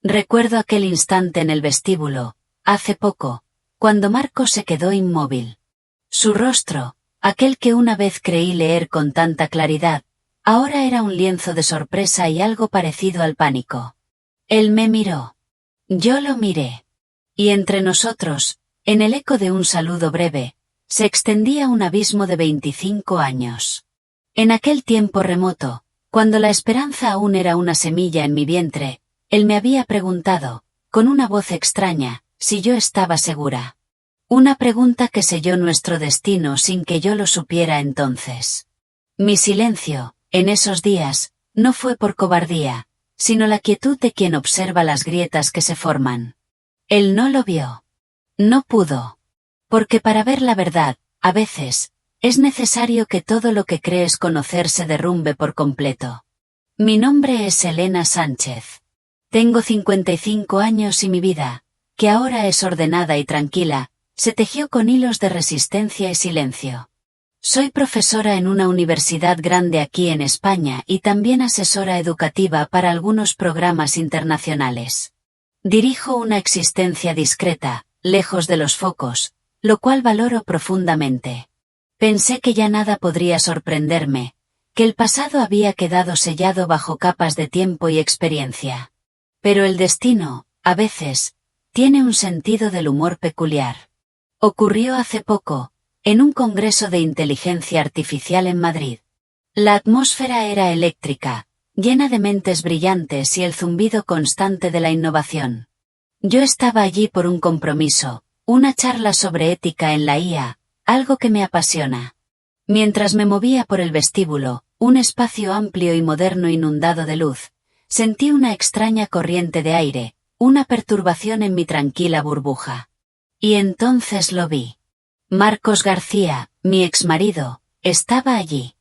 Recuerdo aquel instante en el vestíbulo, hace poco, cuando Marcos se quedó inmóvil. Su rostro, aquel que una vez creí leer con tanta claridad, ahora era un lienzo de sorpresa y algo parecido al pánico. Él me miró. Yo lo miré. Y entre nosotros, en el eco de un saludo breve, se extendía un abismo de 25 años. En aquel tiempo remoto, cuando la esperanza aún era una semilla en mi vientre, él me había preguntado, con una voz extraña, si yo estaba segura. Una pregunta que selló nuestro destino sin que yo lo supiera entonces. Mi silencio, en esos días, no fue por cobardía, sino la quietud de quien observa las grietas que se forman. Él no lo vio. No pudo. Porque para ver la verdad, a veces, es necesario que todo lo que crees conocer se derrumbe por completo. Mi nombre es Elena Sánchez. Tengo 55 años y mi vida, que ahora es ordenada y tranquila, se tejió con hilos de resistencia y silencio. Soy profesora en una universidad grande aquí en España y también asesora educativa para algunos programas internacionales. Dirijo una existencia discreta, lejos de los focos, lo cual valoro profundamente. Pensé que ya nada podría sorprenderme, que el pasado había quedado sellado bajo capas de tiempo y experiencia. Pero el destino, a veces, tiene un sentido del humor peculiar. Ocurrió hace poco, en un congreso de inteligencia artificial en Madrid. La atmósfera era eléctrica, llena de mentes brillantes y el zumbido constante de la innovación. Yo estaba allí por un compromiso, una charla sobre ética en la IA, algo que me apasiona. Mientras me movía por el vestíbulo, un espacio amplio y moderno inundado de luz, sentí una extraña corriente de aire, una perturbación en mi tranquila burbuja. Y entonces lo vi. Marcos García, mi exmarido, estaba allí.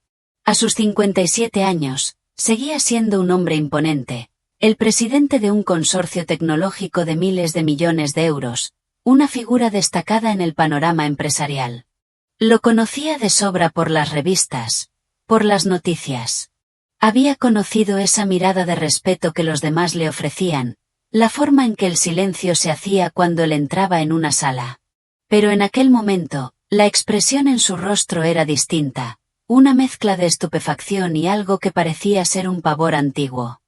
A sus 57 años, seguía siendo un hombre imponente, el presidente de un consorcio tecnológico de miles de millones de euros, una figura destacada en el panorama empresarial. Lo conocía de sobra por las revistas, por las noticias. Había conocido esa mirada de respeto que los demás le ofrecían, la forma en que el silencio se hacía cuando él entraba en una sala. Pero en aquel momento, la expresión en su rostro era distinta, una mezcla de estupefacción y algo que parecía ser un pavor antiguo.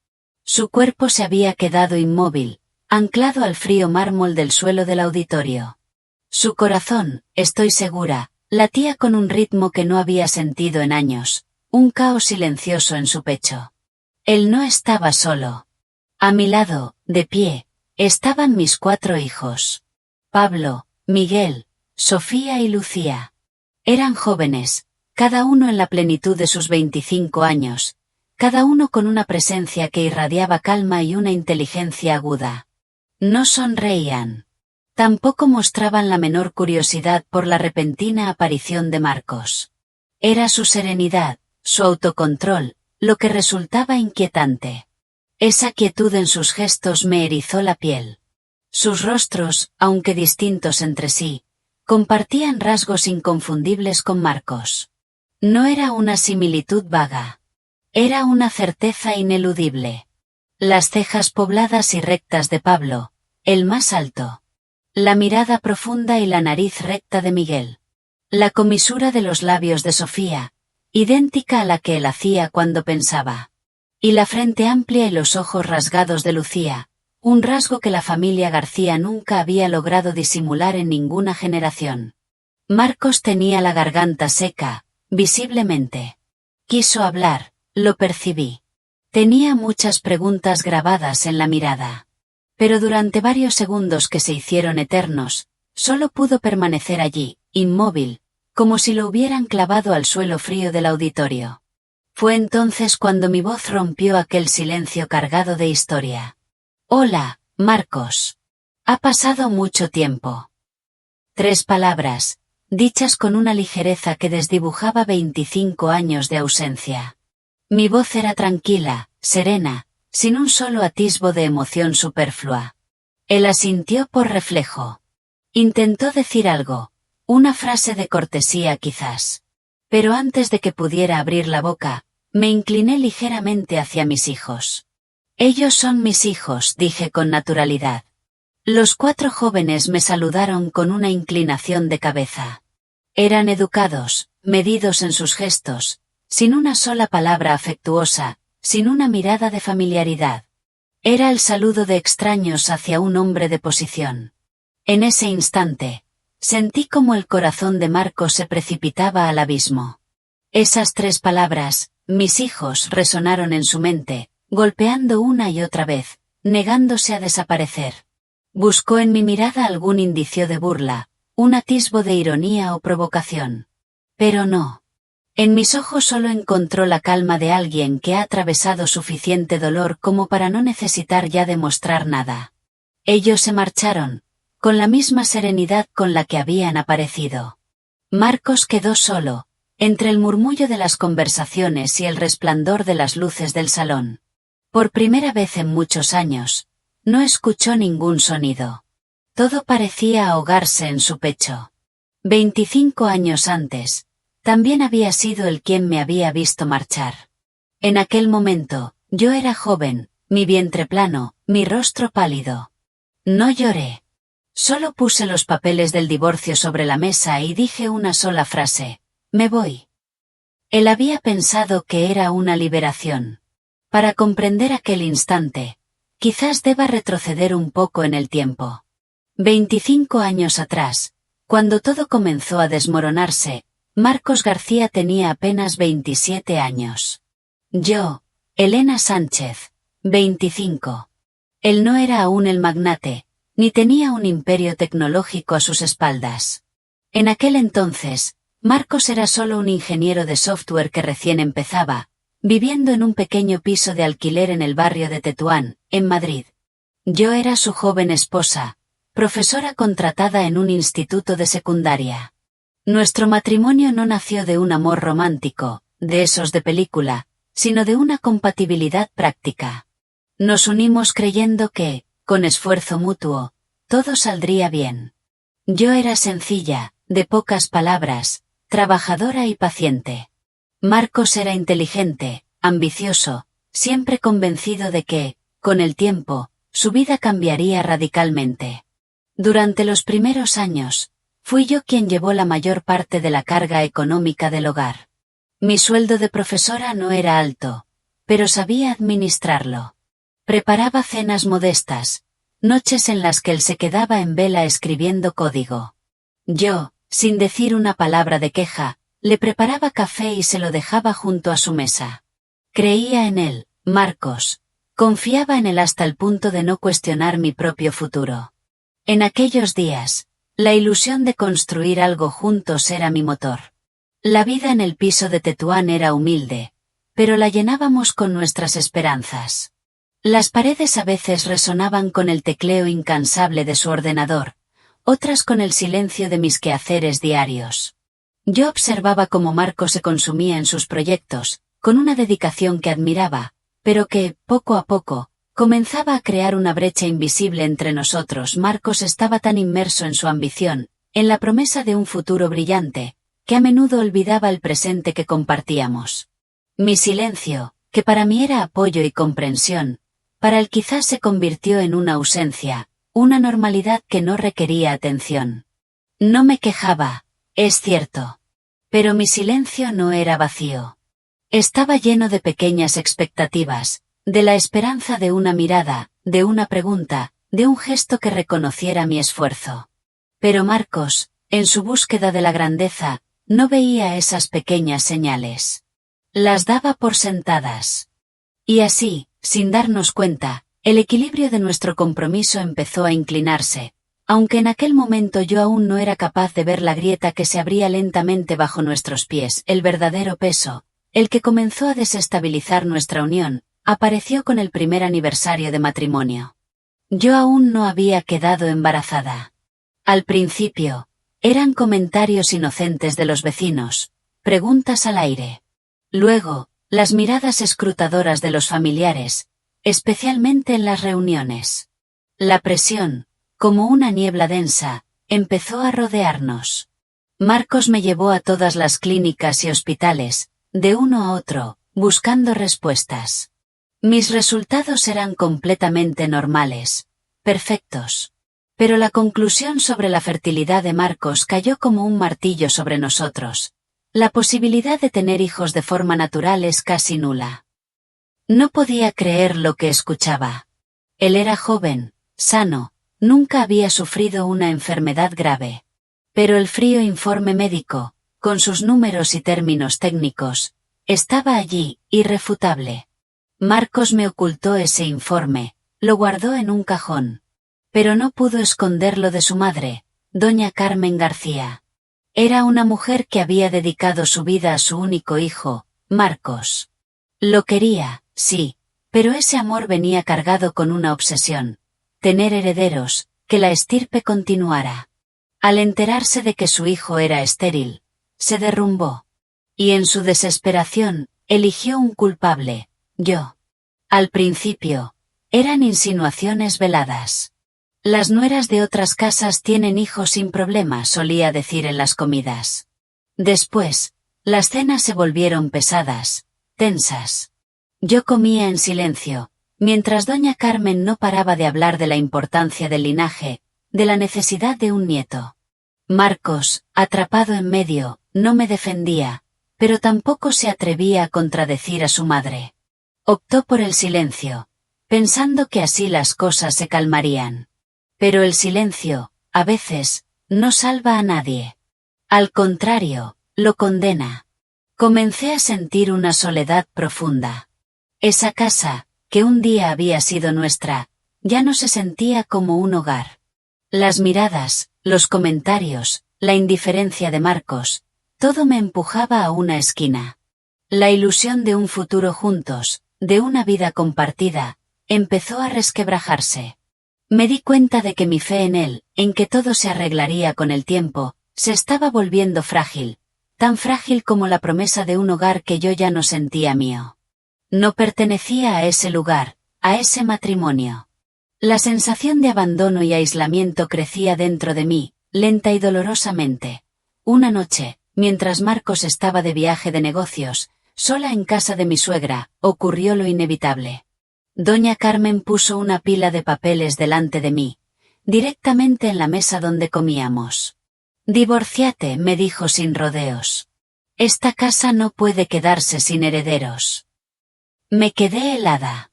Su cuerpo se había quedado inmóvil, anclado al frío mármol del suelo del auditorio. Su corazón, estoy segura, latía con un ritmo que no había sentido en años, un caos silencioso en su pecho. Él no estaba solo. A mi lado, de pie, estaban mis 4 hijos. Pablo, Miguel, Sofía y Lucía. Eran jóvenes, cada uno en la plenitud de sus 25 años, cada uno con una presencia que irradiaba calma y una inteligencia aguda. No sonreían. Tampoco mostraban la menor curiosidad por la repentina aparición de Marcos. Era su serenidad, su autocontrol, lo que resultaba inquietante. Esa quietud en sus gestos me erizó la piel. Sus rostros, aunque distintos entre sí, compartían rasgos inconfundibles con Marcos. No era una similitud vaga. Era una certeza ineludible. Las cejas pobladas y rectas de Pablo, el más alto. La mirada profunda y la nariz recta de Miguel. La comisura de los labios de Sofía, idéntica a la que él hacía cuando pensaba. Y la frente amplia y los ojos rasgados de Lucía, un rasgo que la familia García nunca había logrado disimular en ninguna generación. Marcos tenía la garganta seca, visiblemente. Quiso hablar, lo percibí. Tenía muchas preguntas grabadas en la mirada. Pero durante varios segundos que se hicieron eternos, solo pudo permanecer allí, inmóvil, como si lo hubieran clavado al suelo frío del auditorio. Fue entonces cuando mi voz rompió aquel silencio cargado de historia. Hola, Marcos. Ha pasado mucho tiempo. 3 palabras, dichas con una ligereza que desdibujaba 25 años de ausencia. Mi voz era tranquila, serena, sin un solo atisbo de emoción superflua. Él asintió por reflejo. Intentó decir algo, una frase de cortesía quizás. Pero antes de que pudiera abrir la boca, me incliné ligeramente hacia mis hijos. Ellos son mis hijos, dije con naturalidad. Los 4 jóvenes me saludaron con una inclinación de cabeza. Eran educados, medidos en sus gestos, sin una sola palabra afectuosa, sin una mirada de familiaridad. Era el saludo de extraños hacia un hombre de posición. En ese instante, sentí como el corazón de Marcos se precipitaba al abismo. Esas 3 palabras, mis hijos, resonaron en su mente, golpeando una y otra vez, negándose a desaparecer. Buscó en mi mirada algún indicio de burla, un atisbo de ironía o provocación. Pero no. En mis ojos solo encontró la calma de alguien que ha atravesado suficiente dolor como para no necesitar ya demostrar nada. Ellos se marcharon, con la misma serenidad con la que habían aparecido. Marcos quedó solo, entre el murmullo de las conversaciones y el resplandor de las luces del salón. Por primera vez en muchos años, no escuchó ningún sonido. Todo parecía ahogarse en su pecho. 25 años antes, también había sido él quien me había visto marchar. En aquel momento, yo era joven, mi vientre plano, mi rostro pálido. No lloré. Solo puse los papeles del divorcio sobre la mesa y dije una sola frase: me voy. Él había pensado que era una liberación. Para comprender aquel instante, quizás deba retroceder un poco en el tiempo. 25 años atrás, cuando todo comenzó a desmoronarse, Marcos García tenía apenas 27 años. Yo, Elena Sánchez, 25. Él no era aún el magnate, ni tenía un imperio tecnológico a sus espaldas. En aquel entonces, Marcos era solo un ingeniero de software que recién empezaba, viviendo en un pequeño piso de alquiler en el barrio de Tetuán, en Madrid. Yo era su joven esposa, profesora contratada en un instituto de secundaria. Nuestro matrimonio no nació de un amor romántico, de esos de película, sino de una compatibilidad práctica. Nos unimos creyendo que, con esfuerzo mutuo, todo saldría bien. Yo era sencilla, de pocas palabras, trabajadora y paciente. Marcos era inteligente, ambicioso, siempre convencido de que, con el tiempo, su vida cambiaría radicalmente. Durante los primeros años, fui yo quien llevó la mayor parte de la carga económica del hogar. Mi sueldo de profesora no era alto, pero sabía administrarlo. Preparaba cenas modestas, noches en las que él se quedaba en vela escribiendo código. Yo, sin decir una palabra de queja, le preparaba café y se lo dejaba junto a su mesa. Creía en él, Marcos. Confiaba en él hasta el punto de no cuestionar mi propio futuro. En aquellos días, la ilusión de construir algo juntos era mi motor. La vida en el piso de Tetuán era humilde, pero la llenábamos con nuestras esperanzas. Las paredes a veces resonaban con el tecleo incansable de su ordenador, otras con el silencio de mis quehaceres diarios. Yo observaba cómo Marcos se consumía en sus proyectos, con una dedicación que admiraba, pero que, poco a poco, comenzaba a crear una brecha invisible entre nosotros. Marcos estaba tan inmerso en su ambición, en la promesa de un futuro brillante, que a menudo olvidaba el presente que compartíamos. Mi silencio, que para mí era apoyo y comprensión, para él quizás se convirtió en una ausencia, una normalidad que no requería atención. No me quejaba, es cierto. Pero mi silencio no era vacío. Estaba lleno de pequeñas expectativas, de la esperanza de una mirada, de una pregunta, de un gesto que reconociera mi esfuerzo. Pero Marcos, en su búsqueda de la grandeza, no veía esas pequeñas señales. Las daba por sentadas. Y así, sin darnos cuenta, el equilibrio de nuestro compromiso empezó a inclinarse, aunque en aquel momento yo aún no era capaz de ver la grieta que se abría lentamente bajo nuestros pies. El verdadero peso, el que comenzó a desestabilizar nuestra unión, apareció con el primer aniversario de matrimonio. Yo aún no había quedado embarazada. Al principio, eran comentarios inocentes de los vecinos, preguntas al aire. Luego, las miradas escrutadoras de los familiares, especialmente en las reuniones. La presión, como una niebla densa, empezó a rodearnos. Marcos me llevó a todas las clínicas y hospitales, de uno a otro, buscando respuestas. Mis resultados eran completamente normales, perfectos. Pero la conclusión sobre la fertilidad de Marcos cayó como un martillo sobre nosotros. La posibilidad de tener hijos de forma natural es casi nula. No podía creer lo que escuchaba. Él era joven, sano, nunca había sufrido una enfermedad grave. Pero el frío informe médico, con sus números y términos técnicos, estaba allí, irrefutable. Marcos me ocultó ese informe, lo guardó en un cajón. Pero no pudo esconderlo de su madre, doña Carmen García. Era una mujer que había dedicado su vida a su único hijo, Marcos. Lo quería, sí, pero ese amor venía cargado con una obsesión: tener herederos, que la estirpe continuara. Al enterarse de que su hijo era estéril, se derrumbó. Y en su desesperación, eligió un culpable, yo. Al principio, eran insinuaciones veladas. Las nueras de otras casas tienen hijos sin problema, solía decir en las comidas. Después, las cenas se volvieron pesadas, tensas. Yo comía en silencio, mientras doña Carmen no paraba de hablar de la importancia del linaje, de la necesidad de un nieto. Marcos, atrapado en medio, no me defendía, pero tampoco se atrevía a contradecir a su madre. Optó por el silencio, pensando que así las cosas se calmarían. Pero el silencio, a veces, no salva a nadie. Al contrario, lo condena. Comencé a sentir una soledad profunda. Esa casa, que un día había sido nuestra, ya no se sentía como un hogar. Las miradas, los comentarios, la indiferencia de Marcos, todo me empujaba a una esquina. La ilusión de un futuro juntos, de una vida compartida, empezó a resquebrajarse. Me di cuenta de que mi fe en él, en que todo se arreglaría con el tiempo, se estaba volviendo frágil, tan frágil como la promesa de un hogar que yo ya no sentía mío. No pertenecía a ese lugar, a ese matrimonio. La sensación de abandono y aislamiento crecía dentro de mí, lenta y dolorosamente. Una noche, mientras Marcos estaba de viaje de negocios, sola en casa de mi suegra, ocurrió lo inevitable. Doña Carmen puso una pila de papeles delante de mí, directamente en la mesa donde comíamos. «Divorciate», me dijo sin rodeos. «Esta casa no puede quedarse sin herederos». Me quedé helada.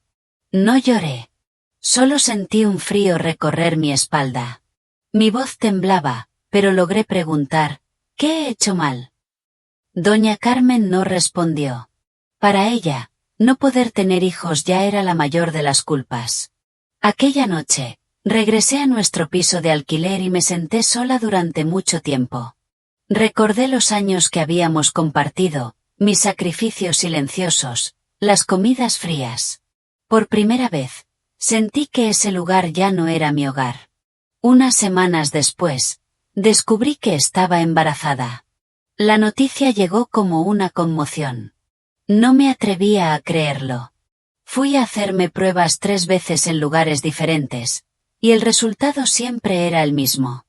No lloré. Solo sentí un frío recorrer mi espalda. Mi voz temblaba, pero logré preguntar: «¿Qué he hecho mal?». Doña Carmen no respondió. Para ella, no poder tener hijos ya era la mayor de las culpas. Aquella noche, regresé a nuestro piso de alquiler y me senté sola durante mucho tiempo. Recordé los años que habíamos compartido, mis sacrificios silenciosos, las comidas frías. Por primera vez, sentí que ese lugar ya no era mi hogar. Unas semanas después, descubrí que estaba embarazada. La noticia llegó como una conmoción. No me atrevía a creerlo. Fui a hacerme pruebas 3 veces en lugares diferentes, y el resultado siempre era el mismo.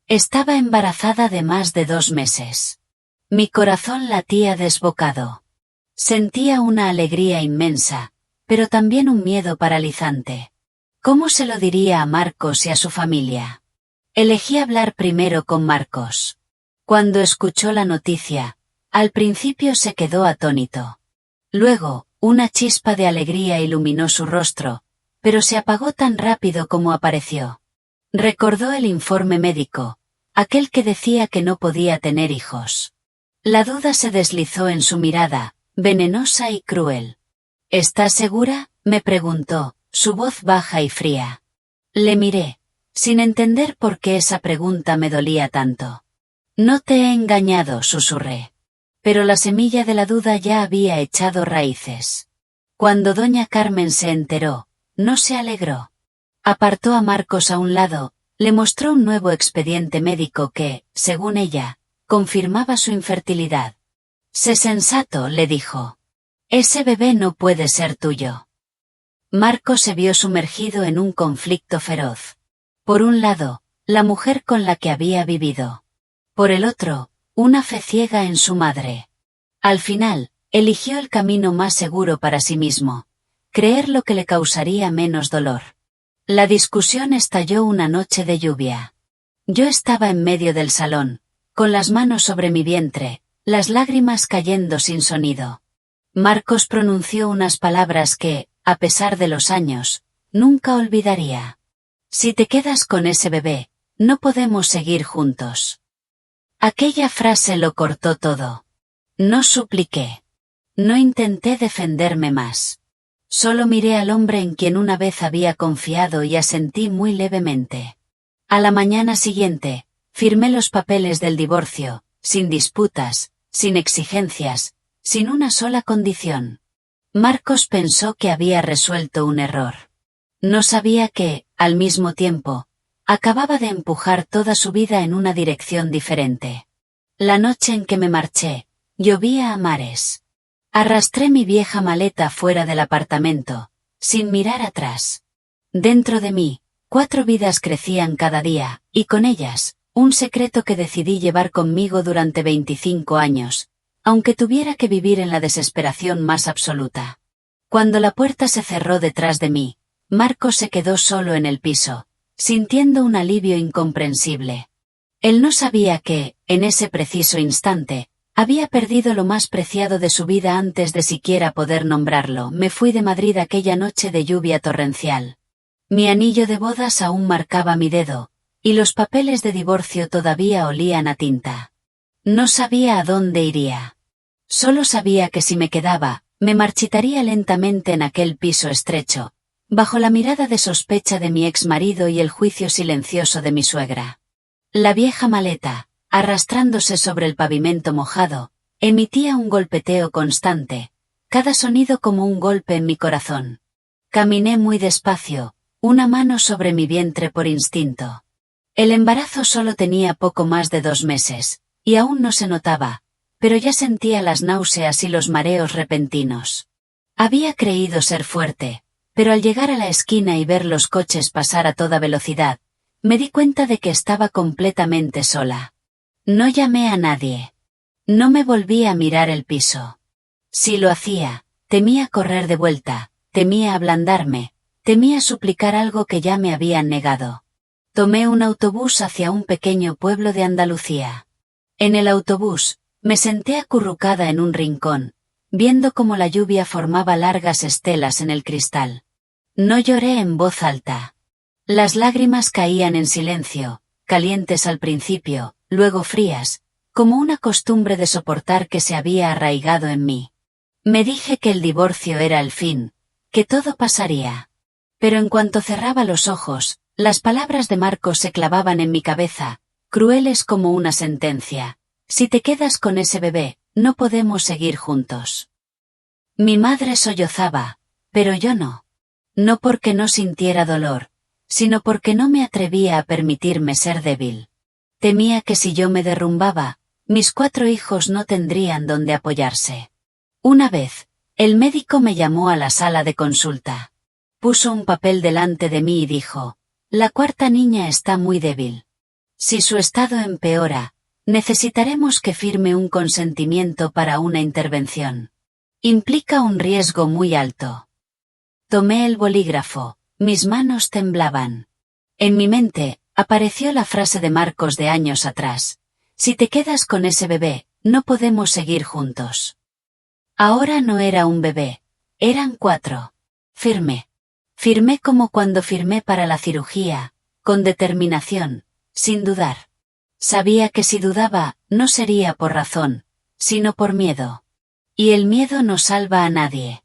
Estaba embarazada de más de 2 meses. Mi corazón latía desbocado. Sentía una alegría inmensa, pero también un miedo paralizante. ¿Cómo se lo diría a Marcos y a su familia? Elegí hablar primero con Marcos. Cuando escuchó la noticia, al principio se quedó atónito. Luego, una chispa de alegría iluminó su rostro, pero se apagó tan rápido como apareció. Recordó el informe médico, aquel que decía que no podía tener hijos. La duda se deslizó en su mirada, venenosa y cruel. ¿Estás segura?, me preguntó, su voz baja y fría. Le miré, sin entender por qué esa pregunta me dolía tanto. «No te he engañado», susurré. Pero la semilla de la duda ya había echado raíces. Cuando doña Carmen se enteró, no se alegró. Apartó a Marcos a un lado, le mostró un nuevo expediente médico que, según ella, confirmaba su infertilidad. «Sé sensato», le dijo. «Ese bebé no puede ser tuyo». Marcos se vio sumergido en un conflicto feroz. Por un lado, la mujer con la que había vivido. Por el otro, una fe ciega en su madre. Al final, eligió el camino más seguro para sí mismo: creer lo que le causaría menos dolor. La discusión estalló una noche de lluvia. Yo estaba en medio del salón, con las manos sobre mi vientre, las lágrimas cayendo sin sonido. Marcos pronunció unas palabras que, a pesar de los años, nunca olvidaría. Si te quedas con ese bebé, no podemos seguir juntos. Aquella frase lo cortó todo. No supliqué. No intenté defenderme más. Solo miré al hombre en quien una vez había confiado y asentí muy levemente. A la mañana siguiente, firmé los papeles del divorcio, sin disputas, sin exigencias, sin una sola condición. Marcos pensó que había resuelto un error. No sabía que, al mismo tiempo, acababa de empujar toda su vida en una dirección diferente. La noche en que me marché, llovía a mares. Arrastré mi vieja maleta fuera del apartamento, sin mirar atrás. Dentro de mí, 4 vidas crecían cada día, y con ellas, un secreto que decidí llevar conmigo durante 25 años, aunque tuviera que vivir en la desesperación más absoluta. Cuando la puerta se cerró detrás de mí, Marcos se quedó solo en el piso, sintiendo un alivio incomprensible. Él no sabía que, en ese preciso instante, había perdido lo más preciado de su vida antes de siquiera poder nombrarlo. Me fui de Madrid aquella noche de lluvia torrencial. Mi anillo de bodas aún marcaba mi dedo, y los papeles de divorcio todavía olían a tinta. No sabía a dónde iría. Solo sabía que si me quedaba, me marchitaría lentamente en aquel piso estrecho, bajo la mirada de sospecha de mi exmarido y el juicio silencioso de mi suegra. La vieja maleta, arrastrándose sobre el pavimento mojado, emitía un golpeteo constante, cada sonido como un golpe en mi corazón. Caminé muy despacio, una mano sobre mi vientre por instinto. El embarazo solo tenía poco más de 2 meses, y aún no se notaba, pero ya sentía las náuseas y los mareos repentinos. Había creído ser fuerte, pero al llegar a la esquina y ver los coches pasar a toda velocidad, me di cuenta de que estaba completamente sola. No llamé a nadie. No me volví a mirar el piso. Si lo hacía, temía correr de vuelta, temía ablandarme, temía suplicar algo que ya me habían negado. Tomé un autobús hacia un pequeño pueblo de Andalucía. En el autobús, me senté acurrucada en un rincón, viendo cómo la lluvia formaba largas estelas en el cristal. No lloré en voz alta. Las lágrimas caían en silencio, calientes al principio, luego frías, como una costumbre de soportar que se había arraigado en mí. Me dije que el divorcio era el fin, que todo pasaría. Pero en cuanto cerraba los ojos, las palabras de Marcos se clavaban en mi cabeza, crueles como una sentencia. Si te quedas con ese bebé, no podemos seguir juntos. Mi madre sollozaba, pero yo no. No porque no sintiera dolor, sino porque no me atrevía a permitirme ser débil. Temía que si yo me derrumbaba, mis 4 hijos no tendrían donde apoyarse. Una vez, el médico me llamó a la sala de consulta. Puso un papel delante de mí y dijo: la 4ª niña está muy débil. Si su estado empeora, necesitaremos que firme un consentimiento para una intervención. Implica un riesgo muy alto. Tomé el bolígrafo, mis manos temblaban. En mi mente, apareció la frase de Marcos de años atrás: si te quedas con ese bebé, no podemos seguir juntos. Ahora no era un bebé, eran 4. Firmé. Firmé como cuando firmé para la cirugía, con determinación, sin dudar. Sabía que si dudaba, no sería por razón, sino por miedo. Y el miedo no salva a nadie.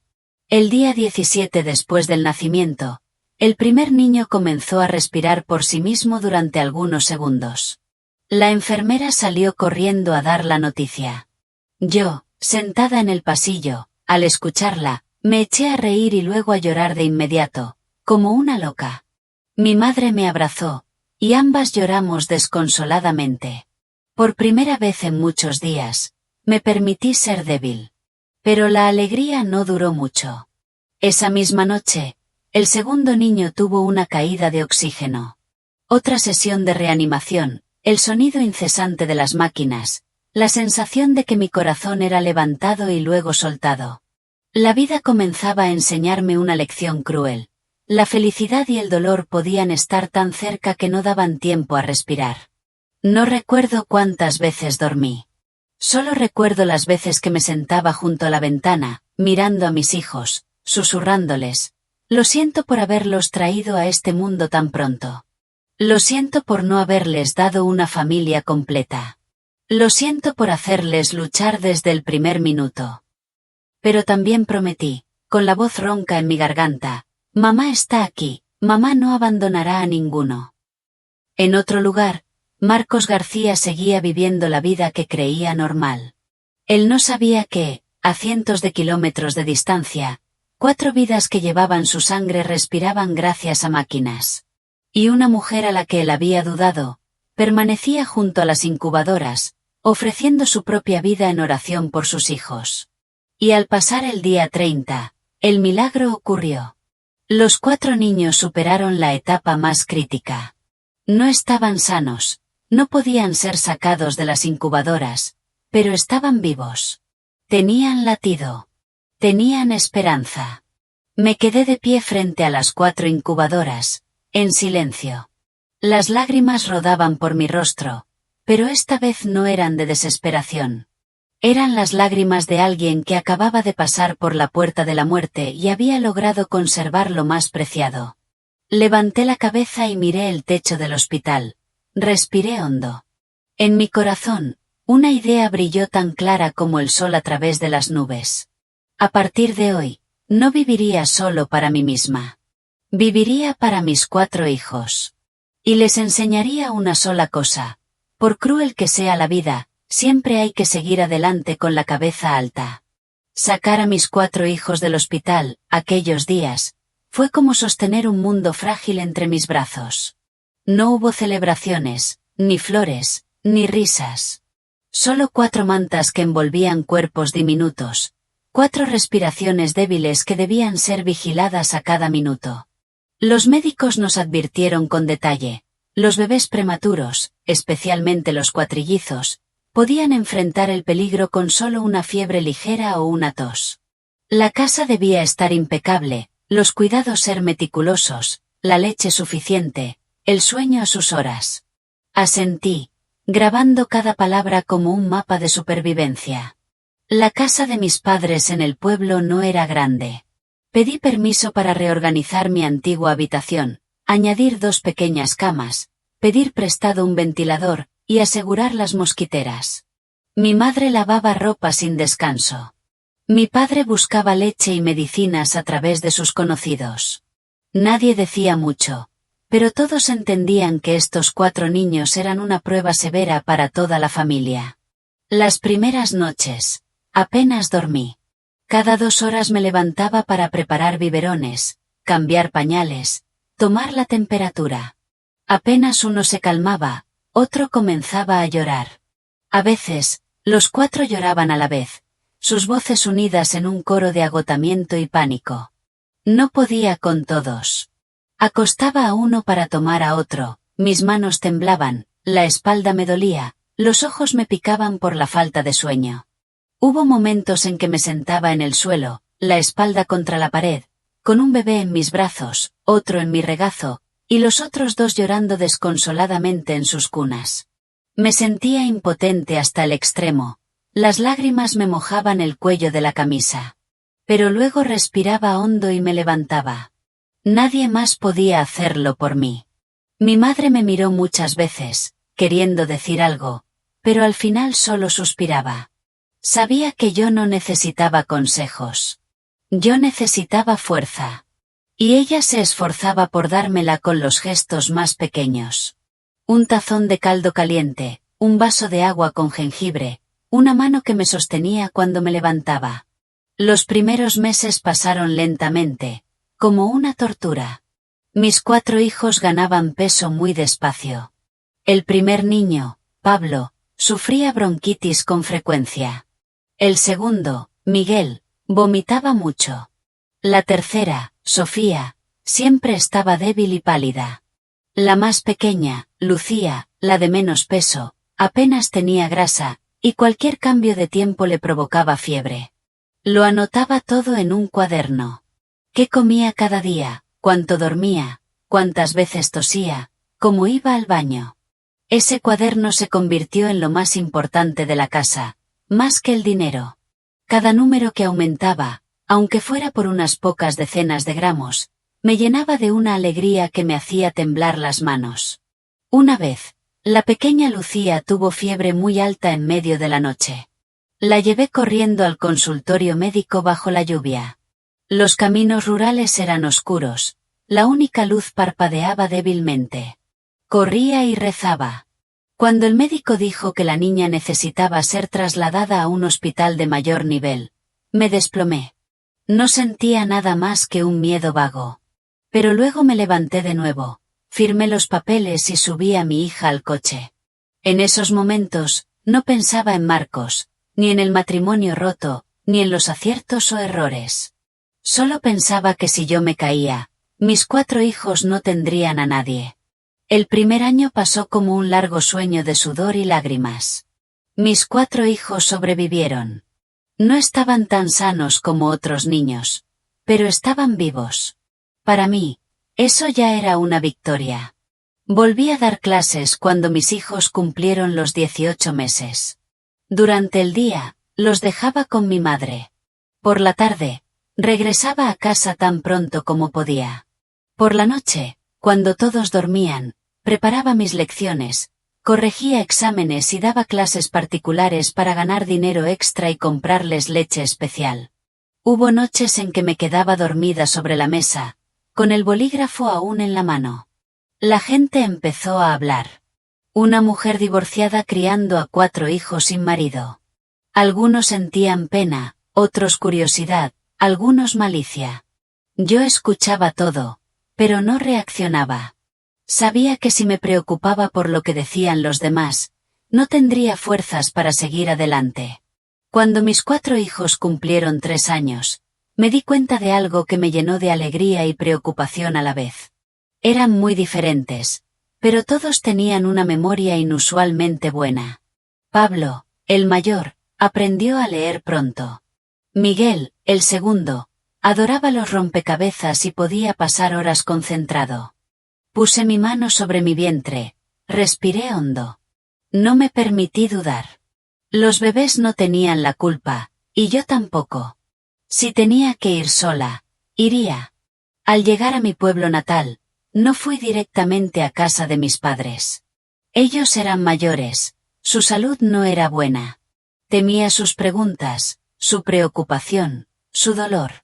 El día 17 después del nacimiento, el primer niño comenzó a respirar por sí mismo durante algunos segundos. La enfermera salió corriendo a dar la noticia. Yo, sentada en el pasillo, al escucharla, me eché a reír y luego a llorar de inmediato, como una loca. Mi madre me abrazó, y ambas lloramos desconsoladamente. Por primera vez en muchos días, me permití ser débil. Pero la alegría no duró mucho. Esa misma noche, el segundo niño tuvo una caída de oxígeno. Otra sesión de reanimación, el sonido incesante de las máquinas, la sensación de que mi corazón era levantado y luego soltado. La vida comenzaba a enseñarme una lección cruel. La felicidad y el dolor podían estar tan cerca que no daban tiempo a respirar. No recuerdo cuántas veces dormí. Solo recuerdo las veces que me sentaba junto a la ventana, mirando a mis hijos, susurrándoles: lo siento por haberlos traído a este mundo tan pronto. Lo siento por no haberles dado una familia completa. Lo siento por hacerles luchar desde el primer minuto. Pero también prometí, con la voz ronca en mi garganta: mamá está aquí, mamá no abandonará a ninguno. En otro lugar, Marcos García seguía viviendo la vida que creía normal. Él no sabía que, a cientos de kilómetros de distancia, 4 vidas que llevaban su sangre respiraban gracias a máquinas. Y una mujer a la que él había dudado, permanecía junto a las incubadoras, ofreciendo su propia vida en oración por sus hijos. Y al pasar el día 30, el milagro ocurrió. Los 4 niños superaron la etapa más crítica. No estaban sanos, no podían ser sacados de las incubadoras, pero estaban vivos. Tenían latido. Tenían esperanza. Me quedé de pie frente a las 4 incubadoras, en silencio. Las lágrimas rodaban por mi rostro, pero esta vez no eran de desesperación. Eran las lágrimas de alguien que acababa de pasar por la puerta de la muerte y había logrado conservar lo más preciado. Levanté la cabeza y miré el techo del hospital. Respiré hondo. En mi corazón, una idea brilló tan clara como el sol a través de las nubes. A partir de hoy, no viviría solo para mí misma. Viviría para mis 4 hijos. Y les enseñaría una sola cosa: por cruel que sea la vida, siempre hay que seguir adelante con la cabeza alta. Sacar a mis 4 hijos del hospital, aquellos días, fue como sostener un mundo frágil entre mis brazos. No hubo celebraciones, ni flores, ni risas. Solo 4 mantas que envolvían cuerpos diminutos, 4 respiraciones débiles que debían ser vigiladas a cada minuto. Los médicos nos advirtieron con detalle: los bebés prematuros, especialmente los cuatrillizos, podían enfrentar el peligro con solo una fiebre ligera o una tos. La casa debía estar impecable, los cuidados ser meticulosos, la leche suficiente, el sueño a sus horas. Asentí, grabando cada palabra como un mapa de supervivencia. La casa de mis padres en el pueblo no era grande. Pedí permiso para reorganizar mi antigua habitación, añadir 2 pequeñas camas, pedir prestado un ventilador, y asegurar las mosquiteras. Mi madre lavaba ropa sin descanso. Mi padre buscaba leche y medicinas a través de sus conocidos. Nadie decía mucho, pero todos entendían que estos 4 niños eran una prueba severa para toda la familia. Las primeras noches, apenas dormí. Cada 2 horas me levantaba para preparar biberones, cambiar pañales, tomar la temperatura. Apenas uno se calmaba, otro comenzaba a llorar. A veces, los 4 lloraban a la vez, sus voces unidas en un coro de agotamiento y pánico. No podía con todos. Acostaba a uno para tomar a otro, mis manos temblaban, la espalda me dolía, los ojos me picaban por la falta de sueño. Hubo momentos en que me sentaba en el suelo, la espalda contra la pared, con un bebé en mis brazos, otro en mi regazo, y los otros 2 llorando desconsoladamente en sus cunas. Me sentía impotente hasta el extremo, las lágrimas me mojaban el cuello de la camisa. Pero luego respiraba hondo y me levantaba. Nadie más podía hacerlo por mí. Mi madre me miró muchas veces, queriendo decir algo, pero al final solo suspiraba. Sabía que yo no necesitaba consejos. Yo necesitaba fuerza. Y ella se esforzaba por dármela con los gestos más pequeños. Un tazón de caldo caliente, un vaso de agua con jengibre, una mano que me sostenía cuando me levantaba. Los primeros meses pasaron lentamente, como una tortura. Mis 4 hijos ganaban peso muy despacio. El primer niño, Pablo, sufría bronquitis con frecuencia. El segundo, Miguel, vomitaba mucho. La tercera, Sofía, siempre estaba débil y pálida. La más pequeña, Lucía, la de menos peso, apenas tenía grasa, y cualquier cambio de tiempo le provocaba fiebre. Lo anotaba todo en un cuaderno. ¿Qué comía cada día? ¿Cuánto dormía? ¿Cuántas veces tosía? ¿Cómo iba al baño? Ese cuaderno se convirtió en lo más importante de la casa, más que el dinero. Cada número que aumentaba, aunque fuera por unas pocas decenas de gramos, me llenaba de una alegría que me hacía temblar las manos. Una vez, la pequeña Lucía tuvo fiebre muy alta en medio de la noche. La llevé corriendo al consultorio médico bajo la lluvia. Los caminos rurales eran oscuros, la única luz parpadeaba débilmente. Corría y rezaba. Cuando el médico dijo que la niña necesitaba ser trasladada a un hospital de mayor nivel, me desplomé. No sentía nada más que un miedo vago. Pero luego me levanté de nuevo, firmé los papeles y subí a mi hija al coche. En esos momentos, no pensaba en Marcos, ni en el matrimonio roto, ni en los aciertos o errores. Solo pensaba que si yo me caía, mis 4 hijos no tendrían a nadie. El primer año pasó como un largo sueño de sudor y lágrimas. Mis 4 hijos sobrevivieron. No estaban tan sanos como otros niños, pero estaban vivos. Para mí, eso ya era una victoria. Volví a dar clases cuando mis hijos cumplieron los 18 meses. Durante el día, los dejaba con mi madre. Por la tarde, regresaba a casa tan pronto como podía. Por la noche, cuando todos dormían, preparaba mis lecciones, corregía exámenes y daba clases particulares para ganar dinero extra y comprarles leche especial. Hubo noches en que me quedaba dormida sobre la mesa, con el bolígrafo aún en la mano. La gente empezó a hablar. Una mujer divorciada criando a 4 hijos sin marido. Algunos sentían pena, otros curiosidad, algunos malicia. Yo escuchaba todo, pero no reaccionaba. Sabía que si me preocupaba por lo que decían los demás, no tendría fuerzas para seguir adelante. Cuando mis 4 hijos cumplieron 3 años, me di cuenta de algo que me llenó de alegría y preocupación a la vez. Eran muy diferentes, pero todos tenían una memoria inusualmente buena. Pablo, el mayor, aprendió a leer pronto. Miguel, el segundo, adoraba los rompecabezas y podía pasar horas concentrado. Puse mi mano sobre mi vientre, respiré hondo. No me permití dudar. Los bebés no tenían la culpa, y yo tampoco. Si tenía que ir sola, iría. Al llegar a mi pueblo natal, no fui directamente a casa de mis padres. Ellos eran mayores, su salud no era buena. Temía sus preguntas, su preocupación, su dolor.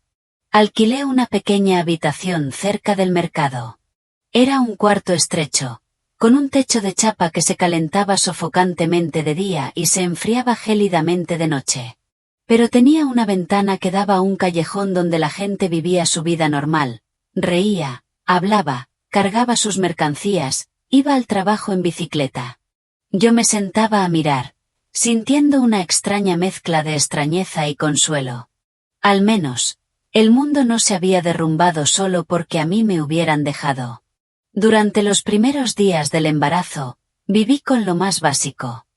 Alquilé una pequeña habitación cerca del mercado. Era un cuarto estrecho, con un techo de chapa que se calentaba sofocantemente de día y se enfriaba gélidamente de noche. Pero tenía una ventana que daba a un callejón donde la gente vivía su vida normal, reía, hablaba, cargaba sus mercancías, iba al trabajo en bicicleta. Yo me sentaba a mirar, sintiendo una extraña mezcla de extrañeza y consuelo. Al menos, el mundo no se había derrumbado solo porque a mí me hubieran dejado. Durante los primeros días del embarazo, viví con lo más básico.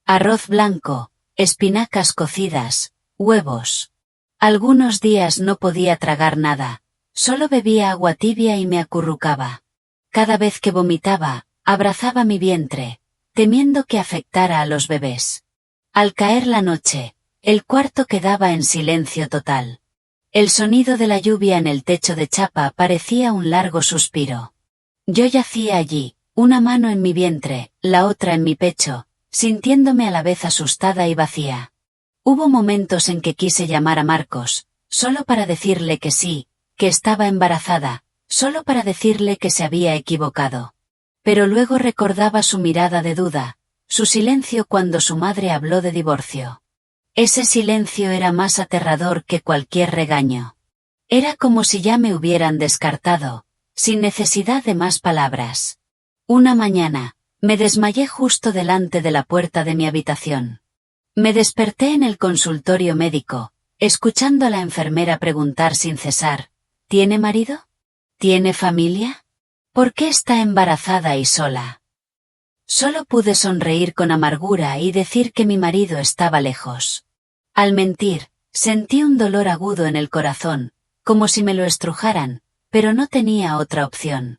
Arroz blanco, espinacas cocidas, huevos. Algunos días no podía tragar nada, solo bebía agua tibia y me acurrucaba. Cada vez que vomitaba, abrazaba mi vientre, temiendo que afectara a los bebés. Al caer la noche, el cuarto quedaba en silencio total. El sonido de la lluvia en el techo de chapa parecía un largo suspiro. Yo yacía allí, una mano en mi vientre, la otra en mi pecho, sintiéndome a la vez asustada y vacía. Hubo momentos en que quise llamar a Marcos, solo para decirle que sí, que estaba embarazada, solo para decirle que se había equivocado. Pero luego recordaba su mirada de duda, su silencio cuando su madre habló de divorcio. Ese silencio era más aterrador que cualquier regaño. Era como si ya me hubieran descartado, sin necesidad de más palabras. Una mañana, me desmayé justo delante de la puerta de mi habitación. Me desperté en el consultorio médico, escuchando a la enfermera preguntar sin cesar, ¿tiene marido? ¿Tiene familia? ¿Por qué está embarazada y sola? Solo pude sonreír con amargura y decir que mi marido estaba lejos. Al mentir, Sentí un dolor agudo en el corazón, como si me lo estrujaran, pero no tenía otra opción.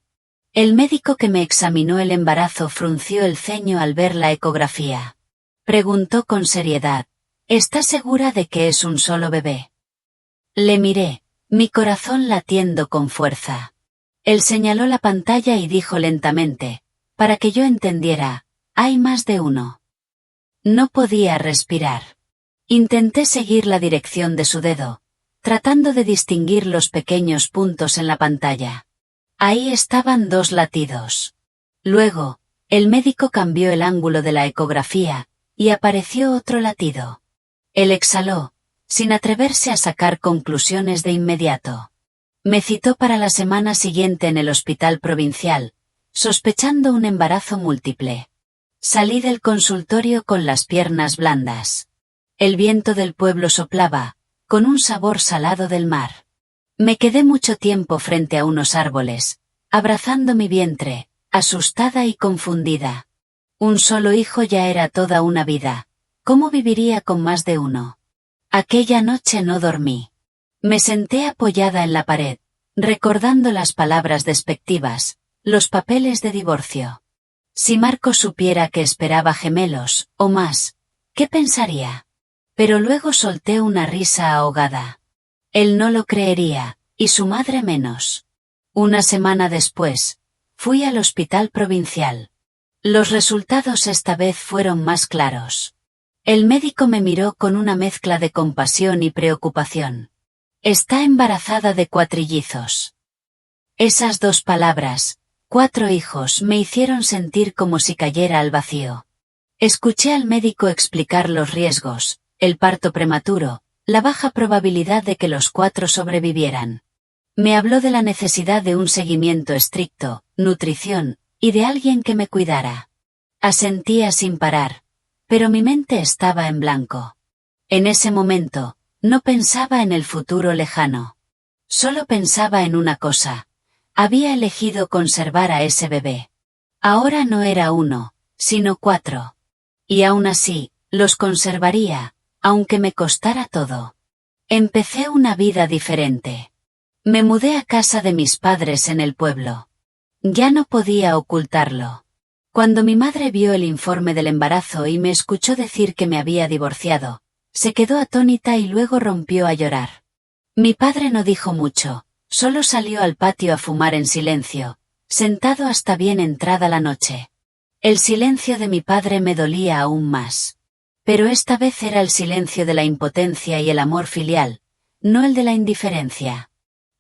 El médico que me examinó el embarazo frunció el ceño al ver la ecografía. Preguntó con seriedad, ¿está segura de que es un solo bebé? Le miré, mi corazón latiendo con fuerza. Él señaló la pantalla y dijo lentamente, para que yo entendiera, hay más de uno. No podía respirar. Intenté seguir la dirección de su dedo, tratando de distinguir los pequeños puntos en la pantalla. Ahí estaban 2 latidos. Luego, el médico cambió el ángulo de la ecografía, y apareció otro latido. Él exhaló, sin atreverse a sacar conclusiones de inmediato. Me citó para la semana siguiente en el hospital provincial, sospechando un embarazo múltiple. Salí del consultorio con las piernas blandas. El viento del pueblo soplaba, con un sabor salado del mar. Me quedé mucho tiempo frente a unos árboles, abrazando mi vientre, asustada y confundida. Un solo hijo ya era toda una vida. ¿Cómo viviría con más de uno? Aquella noche no dormí. Me senté apoyada en la pared, recordando las palabras despectivas, los papeles de divorcio. Si Marcos supiera que esperaba gemelos, o más, ¿qué pensaría? Pero luego solté una risa ahogada. Él no lo creería, y su madre menos. Una semana después, fui al hospital provincial. Los resultados esta vez fueron más claros. El médico me miró con una mezcla de compasión y preocupación. Está embarazada de 4 Esas 2 palabras, 4 hijos, me hicieron sentir como si cayera al vacío. Escuché al médico explicar los riesgos, el parto prematuro, la baja probabilidad de que los 4 sobrevivieran. Me habló de la necesidad de un seguimiento estricto, nutrición, y de alguien que me cuidara. Asentía sin parar, pero mi mente estaba en blanco. En ese momento, no pensaba en el futuro lejano. Solo pensaba en una cosa. Había elegido conservar a ese bebé. Ahora no era 1, sino 4. Y aún así, los conservaría, aunque me costara todo. Empecé una vida diferente. Me mudé a casa de mis padres en el pueblo. Ya no podía ocultarlo. Cuando mi madre vio el informe del embarazo y me escuchó decir que me había divorciado, se quedó atónita y luego rompió a llorar. Mi padre no dijo mucho, solo salió al patio a fumar en silencio, sentado hasta bien entrada la noche. El silencio de mi padre me dolía aún más. Pero esta vez era el silencio de la impotencia y el amor filial, no el de la indiferencia.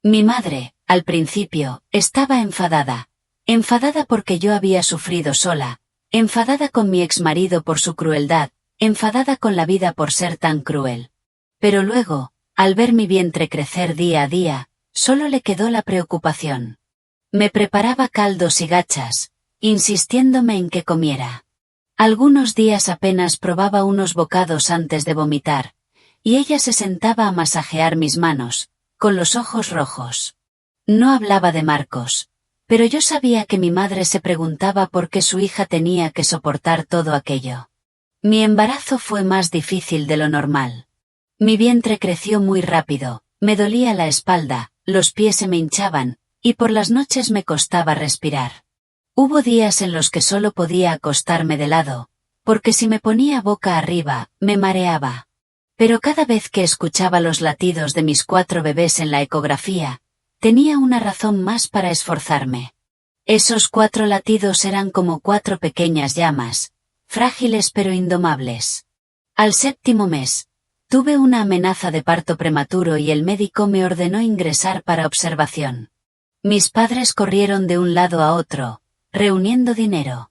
Mi madre, al principio, estaba enfadada. Enfadada porque yo había sufrido sola, enfadada con mi exmarido por su crueldad, enfadada con la vida por ser tan cruel. Pero luego, al ver mi vientre crecer día a día, solo le quedó la preocupación. Me preparaba caldos y gachas, insistiéndome en que comiera. Algunos días apenas probaba unos bocados antes de vomitar, y ella se sentaba a masajear mis manos, con los ojos rojos. No hablaba de Marcos, pero yo sabía que mi madre se preguntaba por qué su hija tenía que soportar todo aquello. Mi embarazo fue más difícil de lo normal. Mi vientre creció muy rápido, me dolía la espalda, los pies se me hinchaban, y por las noches me costaba respirar. Hubo días en los que solo podía acostarme de lado, porque si me ponía boca arriba, me mareaba. Pero cada vez que escuchaba los latidos de mis 4 bebés en la ecografía, tenía una razón más para esforzarme. Esos 4 latidos eran como 4 pequeñas llamas, frágiles pero indomables. Al 7º mes, tuve una amenaza de parto prematuro y el médico me ordenó ingresar para observación. Mis padres corrieron de un lado a otro, reuniendo dinero.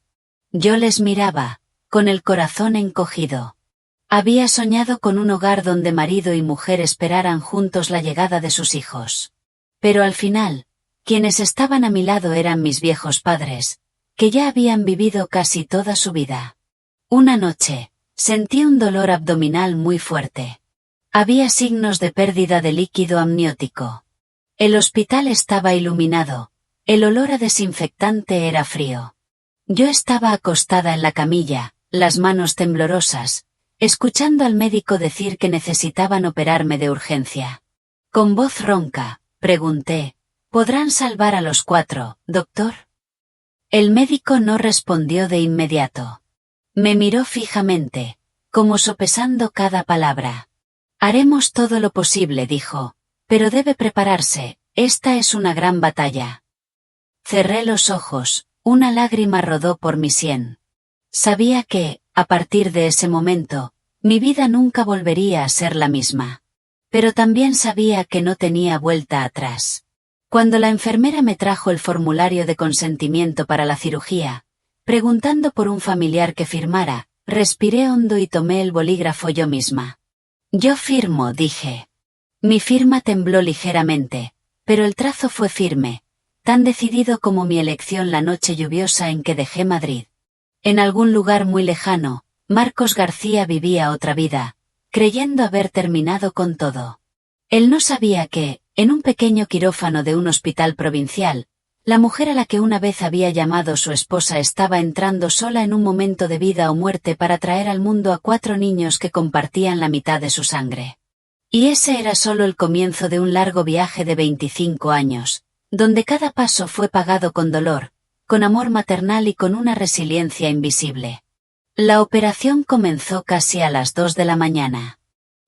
Yo les miraba, con el corazón encogido. Había soñado con un hogar donde marido y mujer esperaran juntos la llegada de sus hijos. Pero al final, quienes estaban a mi lado eran mis viejos padres, que ya habían vivido casi toda su vida. Una noche, sentí un dolor abdominal muy fuerte. Había signos de pérdida de líquido amniótico. El hospital estaba iluminado, el olor a desinfectante era frío. Yo estaba acostada en la camilla, las manos temblorosas, escuchando al médico decir que necesitaban operarme de urgencia. Con voz ronca, pregunté, ¿podrán salvar a los 4, doctor? El médico no respondió de inmediato. Me miró fijamente, como sopesando cada palabra. Haremos todo lo posible, dijo, pero debe prepararse, esta es una gran batalla. Cerré los ojos, una lágrima rodó por mi sien. Sabía que, a partir de ese momento, mi vida nunca volvería a ser la misma. Pero también sabía que no tenía vuelta atrás. Cuando la enfermera me trajo el formulario de consentimiento para la cirugía, preguntando por un familiar que firmara, respiré hondo y tomé el bolígrafo yo misma. Yo firmo, dije. Mi firma tembló ligeramente, pero el trazo fue firme, tan decidido como mi elección la noche lluviosa en que dejé Madrid. En algún lugar muy lejano, Marcos García vivía otra vida, creyendo haber terminado con todo. Él no sabía que, en un pequeño quirófano de un hospital provincial, la mujer a la que una vez había llamado su esposa estaba entrando sola en un momento de vida o muerte para traer al mundo a 4 niños que compartían la mitad de su sangre. Y ese era solo el comienzo de un largo viaje de 25 años, donde cada paso fue pagado con dolor, con amor maternal y con una resiliencia invisible. La operación comenzó casi a las 2 de la mañana.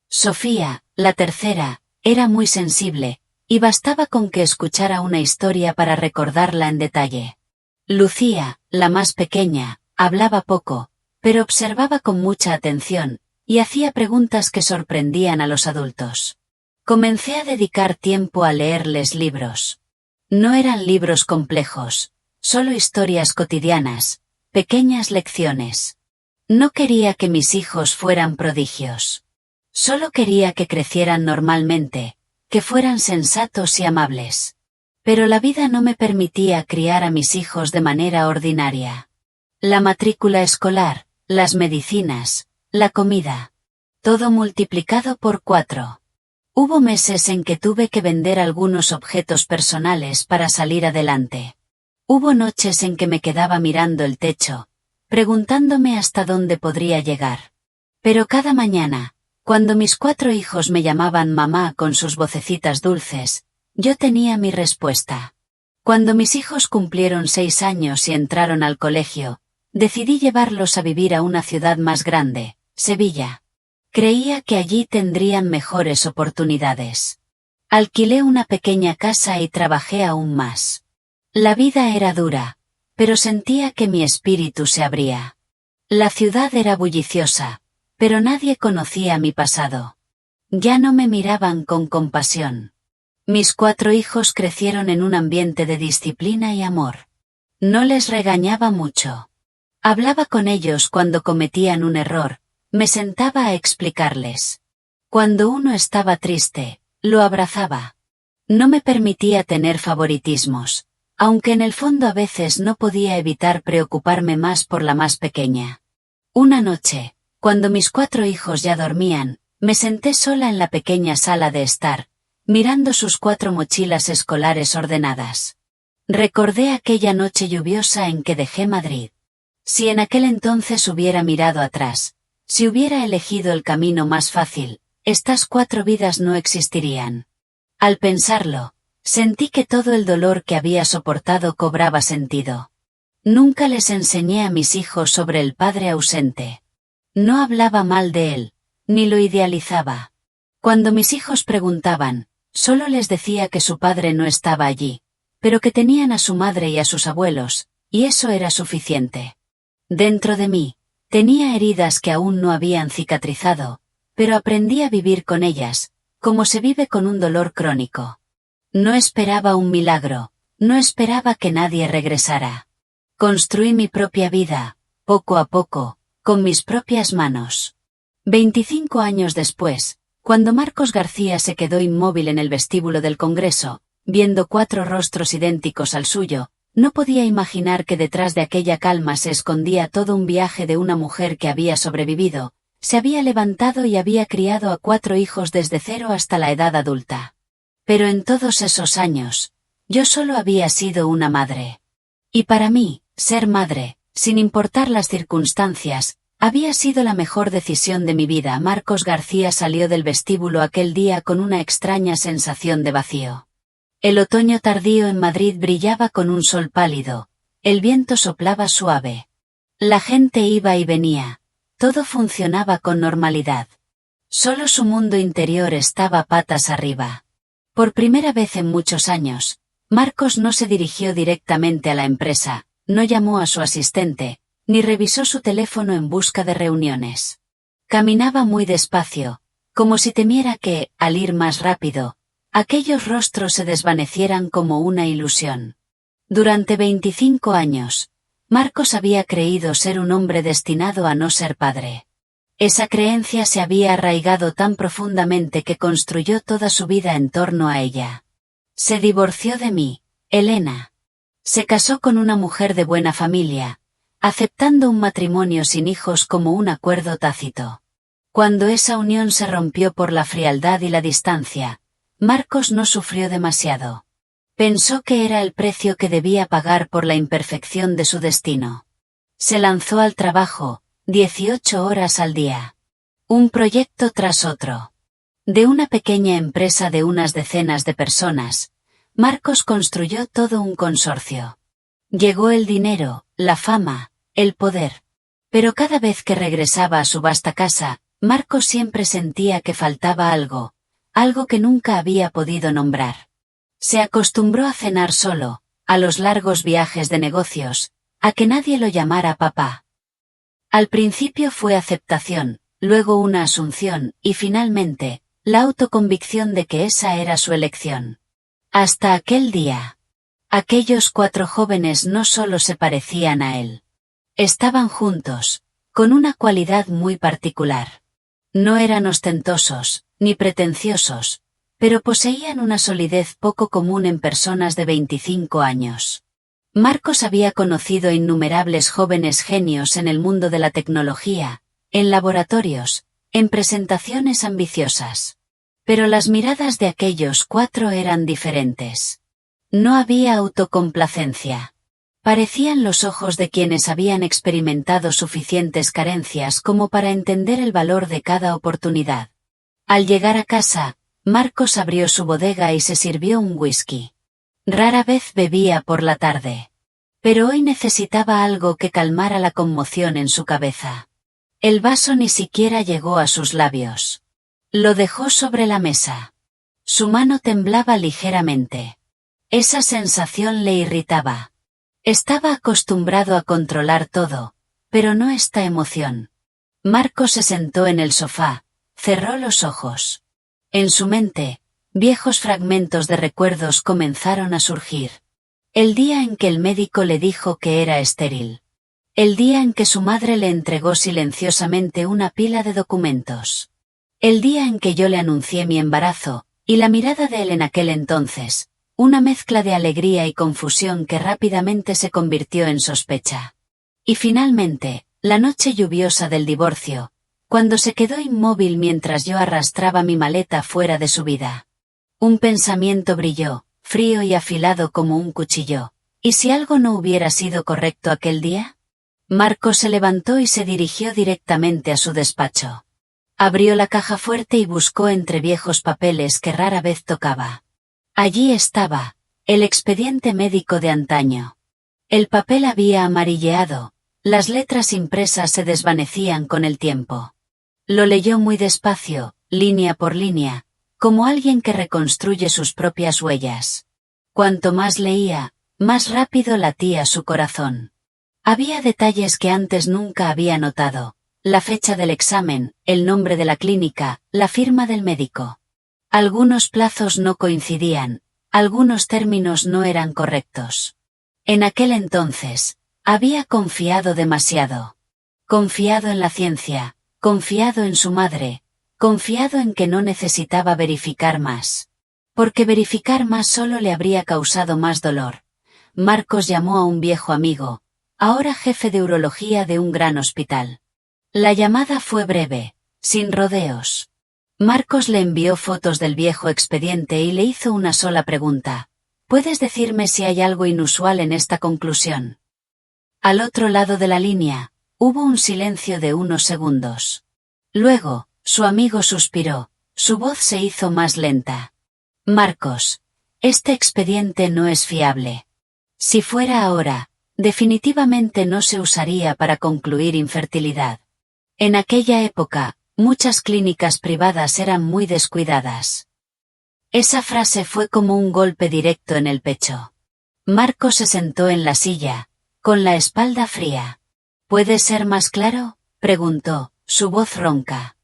Sofía, la tercera, era muy sensible, y bastaba con que escuchara una historia para recordarla en detalle. Lucía, la más pequeña, hablaba poco, pero observaba con mucha atención, y hacía preguntas que sorprendían a los adultos. Comencé a dedicar tiempo a leerles libros. No eran libros complejos, solo historias cotidianas, pequeñas lecciones. No quería que mis hijos fueran prodigios. Solo quería que crecieran normalmente, que fueran sensatos y amables. Pero la vida no me permitía criar a mis hijos de manera ordinaria. La matrícula escolar, las medicinas, la comida. Todo multiplicado por 4. Hubo meses en que tuve que vender algunos objetos personales para salir adelante. Hubo noches en que me quedaba mirando el techo, preguntándome hasta dónde podría llegar. Pero cada mañana, cuando mis 4 hijos me llamaban mamá con sus vocecitas dulces, yo tenía mi respuesta. Cuando mis hijos cumplieron 6 años y entraron al colegio, decidí llevarlos a vivir a una ciudad más grande, Sevilla. Creía que allí tendrían mejores oportunidades. Alquilé una pequeña casa y trabajé aún más. La vida era dura, pero sentía que mi espíritu se abría. La ciudad era bulliciosa, pero nadie conocía mi pasado. Ya no me miraban con compasión. Mis 4 hijos crecieron en un ambiente de disciplina y amor. No les regañaba mucho. Hablaba con ellos cuando cometían un error, me sentaba a explicarles. Cuando uno estaba triste, lo abrazaba. No me permitía tener favoritismos, aunque en el fondo a veces no podía evitar preocuparme más por la más pequeña. Una noche, cuando mis 4 hijos ya dormían, me senté sola en la pequeña sala de estar, mirando sus 4 mochilas escolares ordenadas. Recordé aquella noche lluviosa en que dejé Madrid. Si en aquel entonces hubiera mirado atrás, si hubiera elegido el camino más fácil, estas 4 vidas no existirían. Al pensarlo, sentí que todo el dolor que había soportado cobraba sentido. Nunca les enseñé a mis hijos sobre el padre ausente. No hablaba mal de él, ni lo idealizaba. Cuando mis hijos preguntaban, solo les decía que su padre no estaba allí, pero que tenían a su madre y a sus abuelos, y eso era suficiente. Dentro de mí, tenía heridas que aún no habían cicatrizado, pero aprendí a vivir con ellas, como se vive con un dolor crónico. No esperaba un milagro, no esperaba que nadie regresara. Construí mi propia vida, poco a poco, con mis propias manos. 25 años después, cuando Marcos García se quedó inmóvil en el vestíbulo del Congreso, viendo 4 rostros idénticos al suyo, no podía imaginar que detrás de aquella calma se escondía todo un viaje de una mujer que había sobrevivido, se había levantado y había criado a 4 hijos desde 0 hasta la edad adulta. Pero en todos esos años, yo solo había sido una madre. Y para mí, ser madre, sin importar las circunstancias, Había sido la mejor decisión de mi vida. Marcos García salió del vestíbulo aquel día con una extraña sensación de vacío. El otoño tardío en Madrid brillaba con un sol pálido, el viento soplaba suave. La gente iba y venía, todo funcionaba con normalidad. Solo su mundo interior estaba patas arriba. Por primera vez en muchos años, Marcos no se dirigió directamente a la empresa, no llamó a su asistente, ni revisó su teléfono en busca de reuniones. Caminaba muy despacio, como si temiera que, al ir más rápido, aquellos rostros se desvanecieran como una ilusión. Durante 25 años, Marcos había creído ser un hombre destinado a no ser padre. Esa creencia se había arraigado tan profundamente que construyó toda su vida en torno a ella. Se divorció de mí, Elena. Se casó con una mujer de buena familia, aceptando un matrimonio sin hijos como un acuerdo tácito. Cuando esa unión se rompió por la frialdad y la distancia, Marcos no sufrió demasiado. Pensó que era el precio que debía pagar por la imperfección de su destino. Se lanzó al trabajo, 18 horas al día. Un proyecto tras otro. De una pequeña empresa de unas decenas de personas, Marcos construyó todo un consorcio. Llegó el dinero, la fama, el poder. Pero cada vez que regresaba a su vasta casa, Marcos siempre sentía que faltaba algo, algo que nunca había podido nombrar. Se acostumbró a cenar solo, a los largos viajes de negocios, a que nadie lo llamara papá. Al principio fue aceptación, luego una asunción, y finalmente, la autoconvicción de que esa era su elección. Hasta aquel día. Aquellos 4 jóvenes no solo se parecían a él. Estaban juntos, con una cualidad muy particular. No eran ostentosos, ni pretenciosos, pero poseían una solidez poco común en personas de 25 años. Marcos había conocido innumerables jóvenes genios en el mundo de la tecnología, en laboratorios, en presentaciones ambiciosas. Pero las miradas de aquellos 4 eran diferentes. No había autocomplacencia. Parecían los ojos de quienes habían experimentado suficientes carencias como para entender el valor de cada oportunidad. Al llegar a casa, Marcos abrió su bodega y se sirvió un whisky. Rara vez bebía por la tarde. Pero hoy necesitaba algo que calmara la conmoción en su cabeza. El vaso ni siquiera llegó a sus labios. Lo dejó sobre la mesa. Su mano temblaba ligeramente. Esa sensación le irritaba. Estaba acostumbrado a controlar todo, pero no esta emoción. Marcos se sentó en el sofá, cerró los ojos. En su mente, viejos fragmentos de recuerdos comenzaron a surgir. El día en que el médico le dijo que era estéril. El día en que su madre le entregó silenciosamente una pila de documentos. El día en que yo le anuncié mi embarazo, y la mirada de él en aquel entonces, una mezcla de alegría y confusión que rápidamente se convirtió en sospecha. Y finalmente, la noche lluviosa del divorcio, cuando se quedó inmóvil mientras yo arrastraba mi maleta fuera de su vida. Un pensamiento brilló, frío y afilado como un cuchillo. ¿Y si algo no hubiera sido correcto aquel día? Marcos se levantó y se dirigió directamente a su despacho. Abrió la caja fuerte y buscó entre viejos papeles que rara vez tocaba. Allí estaba, el expediente médico de antaño. El papel había amarilleado, las letras impresas se desvanecían con el tiempo. Lo leyó muy despacio, línea por línea, como alguien que reconstruye sus propias huellas. Cuanto más leía, más rápido latía su corazón. Había detalles que antes nunca había notado, la fecha del examen, el nombre de la clínica, la firma del médico. Algunos plazos no coincidían, algunos términos no eran correctos. En aquel entonces, había confiado demasiado. Confiado en la ciencia, confiado en su madre, confiado en que no necesitaba verificar más. Porque verificar más solo le habría causado más dolor. Marcos llamó a un viejo amigo, ahora jefe de urología de un gran hospital. La llamada fue breve, sin rodeos. Marcos le envió fotos del viejo expediente y le hizo una sola pregunta. ¿Puedes decirme si hay algo inusual en esta conclusión? Al otro lado de la línea, Hubo un silencio de unos segundos. Luego, su amigo suspiró, su voz se hizo más lenta. Marcos, este expediente no es fiable. Si fuera ahora, definitivamente no se usaría para concluir infertilidad. En aquella época, muchas clínicas privadas eran muy descuidadas. Esa frase fue como un golpe directo en el pecho. Marcos se sentó en la silla, con la espalda fría. ¿Puede ser más claro?, preguntó, su voz ronca.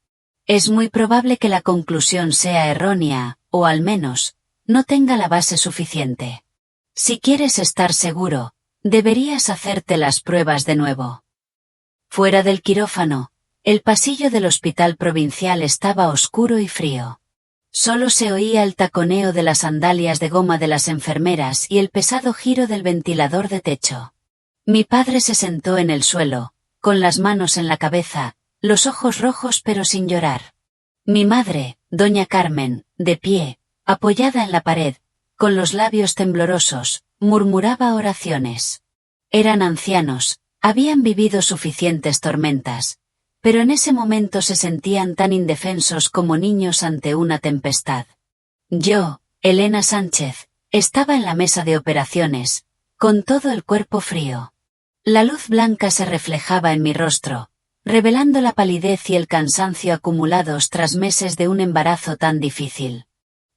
Es muy probable que la conclusión sea errónea, o al menos, no tenga la base suficiente. Si quieres estar seguro, deberías hacerte las pruebas de nuevo. Fuera del quirófano, el pasillo del hospital provincial estaba oscuro y frío. Solo se oía el taconeo de las sandalias de goma de las enfermeras y el pesado giro del ventilador de techo. Mi padre se sentó en el suelo, con las manos en la cabeza, los ojos rojos pero sin llorar. Mi madre, doña Carmen, de pie, apoyada en la pared, con los labios temblorosos, murmuraba oraciones. Eran ancianos, habían vivido suficientes tormentas, pero en ese momento se sentían tan indefensos como niños ante una tempestad. Yo, Elena Sánchez, estaba en la mesa de operaciones, con todo el cuerpo frío. La luz blanca se reflejaba en mi rostro, revelando la palidez y el cansancio acumulados tras meses de un embarazo tan difícil.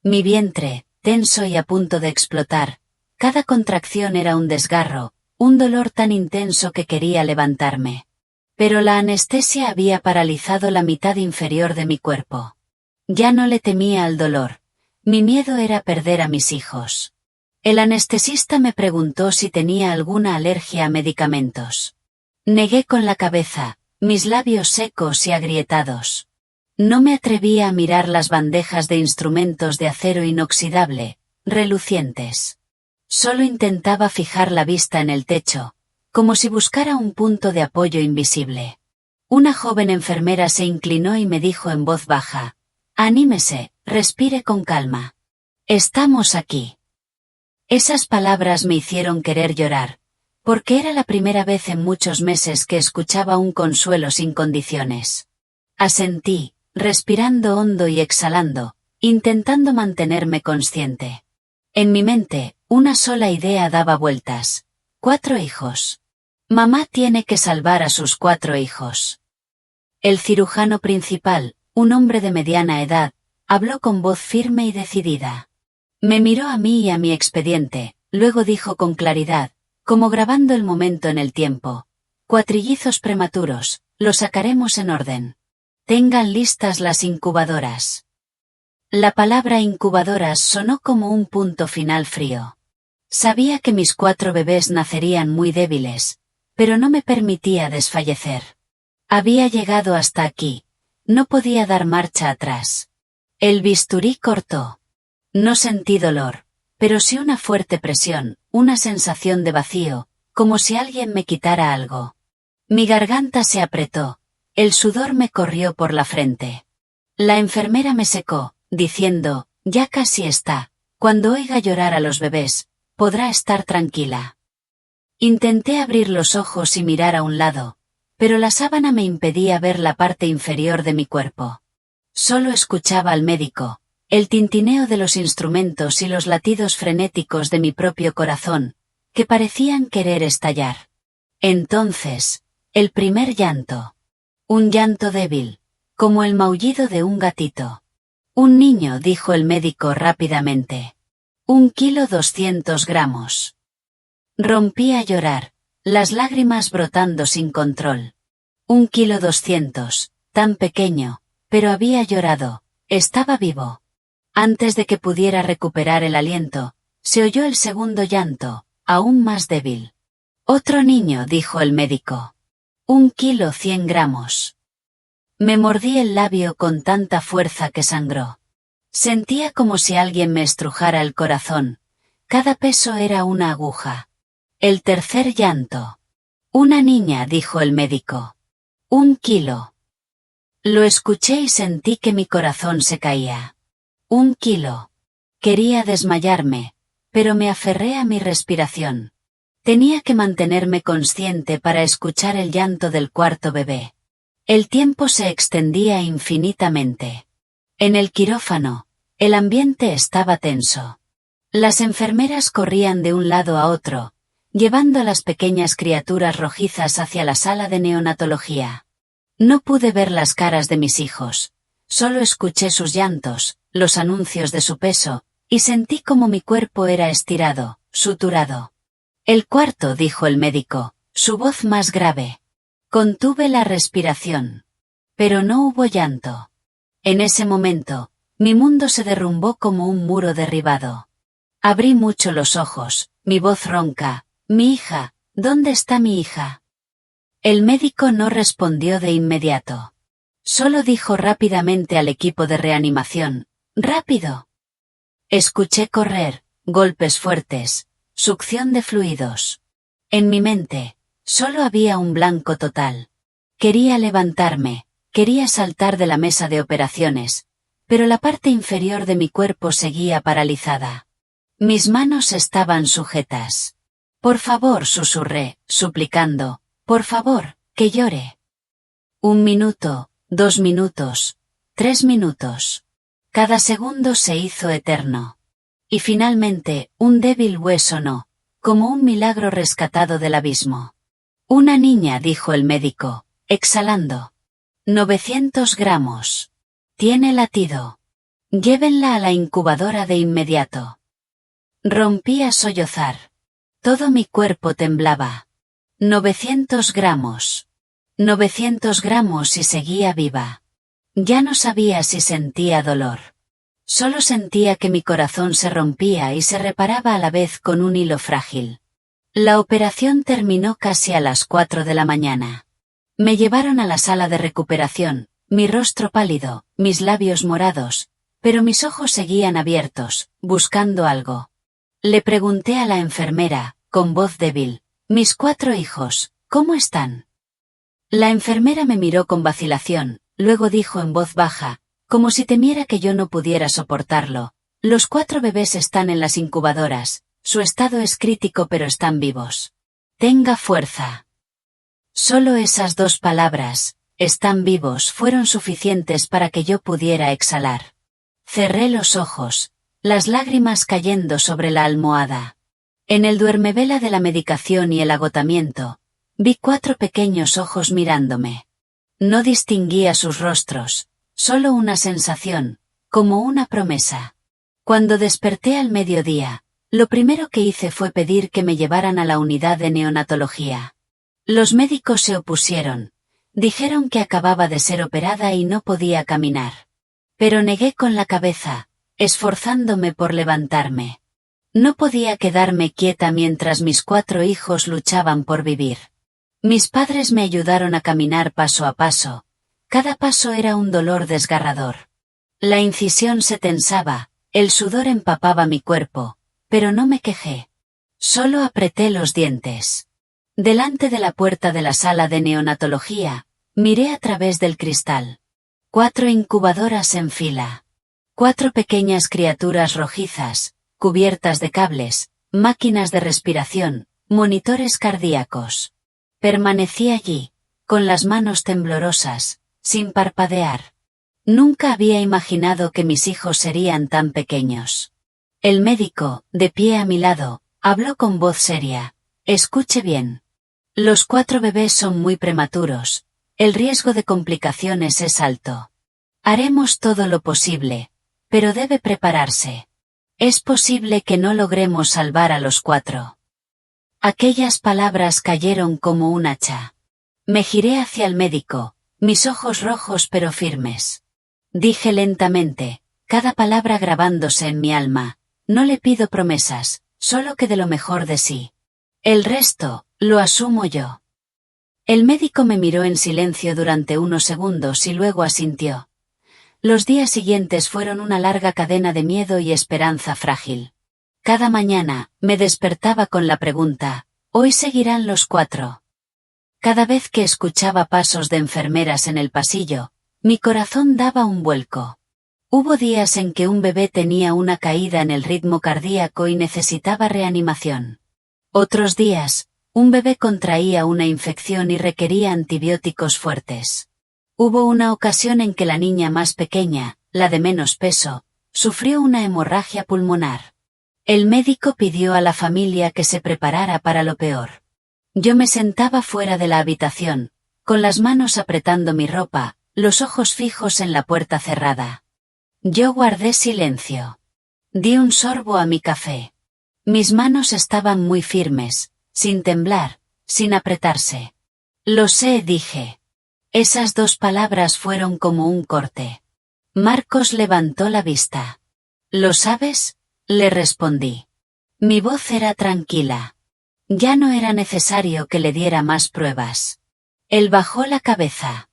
Mi vientre, tenso y a punto de explotar, cada contracción era un desgarro, un dolor tan intenso que quería levantarme. Pero la anestesia había paralizado la mitad inferior de mi cuerpo. Ya no le temía al dolor, mi miedo era perder a mis hijos. El anestesista me preguntó si tenía alguna alergia a medicamentos. Negué con la cabeza, mis labios secos y agrietados. No me atrevía a mirar las bandejas de instrumentos de acero inoxidable, relucientes. Solo intentaba fijar la vista en el techo, como si buscara un punto de apoyo invisible. Una joven enfermera se inclinó y me dijo en voz baja: «Anímese, respire con calma. Estamos aquí». Esas palabras me hicieron querer llorar, porque era la primera vez en muchos meses que escuchaba un consuelo sin condiciones. Asentí, respirando hondo y exhalando, intentando mantenerme consciente. En mi mente, una sola idea daba vueltas. 4 hijos. Mamá tiene que salvar a sus 4 hijos. El cirujano principal, un hombre de mediana edad, habló con voz firme y decidida. Me miró a mí y a mi expediente, luego dijo con claridad, como grabando el momento en el tiempo: «Cuatrillizos prematuros, los sacaremos en orden. Tengan listas las incubadoras». La palabra incubadoras sonó como un punto final frío. Sabía que mis 4 bebés nacerían muy débiles, pero no me permitía desfallecer. Había llegado hasta aquí, no podía dar marcha atrás. El bisturí cortó. No sentí dolor, pero sí una fuerte presión, una sensación de vacío, como si alguien me quitara algo. Mi garganta se apretó, el sudor me corrió por la frente. La enfermera me secó, diciendo: «Ya casi está, cuando oiga llorar a los bebés, podrá estar tranquila». Intenté abrir los ojos y mirar a un lado, pero la sábana me impedía ver la parte inferior de mi cuerpo. Solo escuchaba al médico, el tintineo de los instrumentos y los latidos frenéticos de mi propio corazón, que parecían querer estallar. Entonces, el primer llanto. Un llanto débil, como el maullido de un gatito. «Un niño», dijo el médico rápidamente. 1 kilo 200 gramos. Rompí a llorar, las lágrimas brotando sin control. 1 kilo 200, tan pequeño, pero había llorado, estaba vivo. Antes de que pudiera recuperar el aliento, se oyó el segundo llanto, aún más débil. «Otro niño», dijo el médico. 1 kilo 100 gramos. Me mordí el labio con tanta fuerza que sangró. Sentía como si alguien me estrujara el corazón. Cada peso era una aguja. El tercer llanto. «Una niña», dijo el médico. 1 kilo. Lo escuché y sentí que mi corazón se caía. 1 kilo. Quería desmayarme, pero me aferré a mi respiración. Tenía que mantenerme consciente para escuchar el llanto del cuarto bebé. El tiempo se extendía infinitamente. En el quirófano, el ambiente estaba tenso. Las enfermeras corrían de un lado a otro, llevando a las pequeñas criaturas rojizas hacia la sala de neonatología. No pude ver las caras de mis hijos, solo escuché sus llantos, los anuncios de su peso, y sentí como mi cuerpo era estirado, suturado. El cuarto, dijo el médico, su voz más grave. Contuve la respiración. Pero no hubo llanto. En ese momento, mi mundo se derrumbó como un muro derribado. Abrí mucho los ojos, mi voz ronca. Mi hija, ¿dónde está mi hija? El médico no respondió de inmediato. Solo dijo rápidamente al equipo de reanimación, ¡rápido! Escuché correr, golpes fuertes, succión de fluidos. En mi mente, solo había un blanco total. Quería levantarme, quería saltar de la mesa de operaciones, pero la parte inferior de mi cuerpo seguía paralizada. Mis manos estaban sujetas. Por favor, susurré, suplicando, por favor, que llore. 1 minuto, 2 minutos, 3 minutos. Cada segundo se hizo eterno. Y finalmente, un débil hueso sonó, como un milagro rescatado del abismo. Una niña, dijo el médico, exhalando. 900 gramos. Tiene latido. Llévenla a la incubadora de inmediato. Rompí a sollozar. Todo mi cuerpo temblaba. 900 gramos. 900 gramos y seguía viva. Ya no sabía si sentía dolor. Solo sentía que mi corazón se rompía y se reparaba a la vez con un hilo frágil. La operación terminó casi a las 4 de la mañana. Me llevaron a la sala de recuperación, mi rostro pálido, mis labios morados, pero mis ojos seguían abiertos, buscando algo. Le pregunté a la enfermera, con voz débil, mis 4 hijos, ¿cómo están? La enfermera me miró con vacilación, luego dijo en voz baja, como si temiera que yo no pudiera soportarlo, los 4 bebés están en las incubadoras, su estado es crítico pero están vivos. Tenga fuerza. Solo esas 2 palabras, están vivos, fueron suficientes para que yo pudiera exhalar. Cerré los ojos, las lágrimas cayendo sobre la almohada. En el duermevela de la medicación y el agotamiento, vi 4 pequeños ojos mirándome. No distinguía sus rostros, solo una sensación, como una promesa. Cuando desperté al mediodía, lo primero que hice fue pedir que me llevaran a la unidad de neonatología. Los médicos se opusieron, dijeron que acababa de ser operada y no podía caminar. Pero negué con la cabeza, esforzándome por levantarme. No podía quedarme quieta mientras mis 4 hijos luchaban por vivir. Mis padres me ayudaron a caminar paso a paso. Cada paso era un dolor desgarrador. La incisión se tensaba, el sudor empapaba mi cuerpo, pero no me quejé. Solo apreté los dientes. Delante de la puerta de la sala de neonatología, miré a través del cristal. 4 incubadoras en fila. 4 pequeñas criaturas rojizas, cubiertas de cables, máquinas de respiración, monitores cardíacos. Permanecí allí, con las manos temblorosas, sin parpadear. Nunca había imaginado que mis hijos serían tan pequeños. El médico, de pie a mi lado, habló con voz seria. Escuche bien. Los 4 bebés son muy prematuros. El riesgo de complicaciones es alto. Haremos todo lo posible, pero debe prepararse. Es posible que no logremos salvar a los 4. Aquellas palabras cayeron como un hacha. Me giré hacia el médico, mis ojos rojos pero firmes. Dije lentamente, cada palabra grabándose en mi alma, no le pido promesas, solo que de lo mejor de sí. El resto, lo asumo yo. El médico me miró en silencio durante unos segundos y luego asintió. Los días siguientes fueron una larga cadena de miedo y esperanza frágil. Cada mañana, me despertaba con la pregunta, ¿hoy seguirán los 4? Cada vez que escuchaba pasos de enfermeras en el pasillo, mi corazón daba un vuelco. Hubo días en que un bebé tenía una caída en el ritmo cardíaco y necesitaba reanimación. Otros días, un bebé contraía una infección y requería antibióticos fuertes. Hubo una ocasión en que la niña más pequeña, la de menos peso, sufrió una hemorragia pulmonar. El médico pidió a la familia que se preparara para lo peor. Yo me sentaba fuera de la habitación, con las manos apretando mi ropa, los ojos fijos en la puerta cerrada. Yo guardé silencio. Di un sorbo a mi café. Mis manos estaban muy firmes, sin temblar, sin apretarse. Lo sé, dije. Esas dos palabras fueron como un corte. Marcos levantó la vista. ¿Lo sabes?, le respondí. Mi voz era tranquila. Ya no era necesario que le diera más pruebas. Él bajó la cabeza.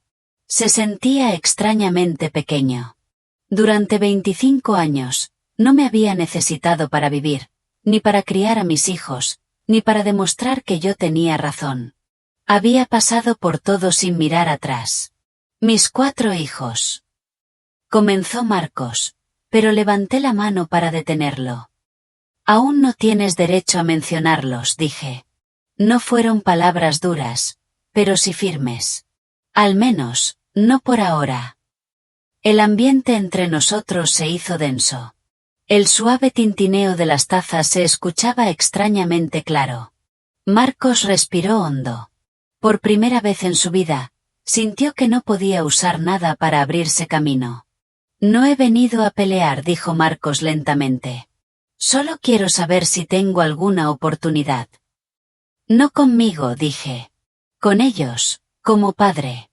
Se sentía extrañamente pequeño. Durante 25 años, no me había necesitado para vivir, ni para criar a mis hijos, ni para demostrar que yo tenía razón. Había pasado por todo sin mirar atrás. Mis 4 hijos. Comenzó Marcos, pero levanté la mano para detenerlo. Aún no tienes derecho a mencionarlos, dije. No fueron palabras duras, pero sí firmes. Al menos, no por ahora. El ambiente entre nosotros se hizo denso. El suave tintineo de las tazas se escuchaba extrañamente claro. Marcos respiró hondo. Por primera vez en su vida, sintió que no podía usar nada para abrirse camino. No he venido a pelear, dijo Marcos lentamente. Solo quiero saber si tengo alguna oportunidad. No conmigo, dije. Con ellos, como padre.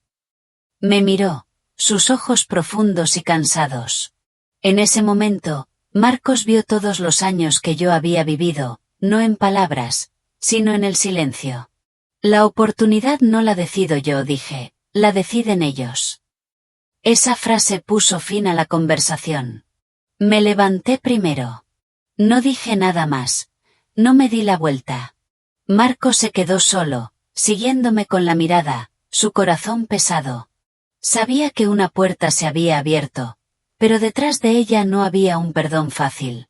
Me miró, sus ojos profundos y cansados. En ese momento, Marcos vio todos los años que yo había vivido, no en palabras, sino en el silencio. La oportunidad no la decido yo, dije, la deciden ellos. Esa frase puso fin a la conversación. Me levanté primero. No dije nada más, no me di la vuelta. Marcos se quedó solo, siguiéndome con la mirada, su corazón pesado. Sabía que una puerta se había abierto, pero detrás de ella no había un perdón fácil.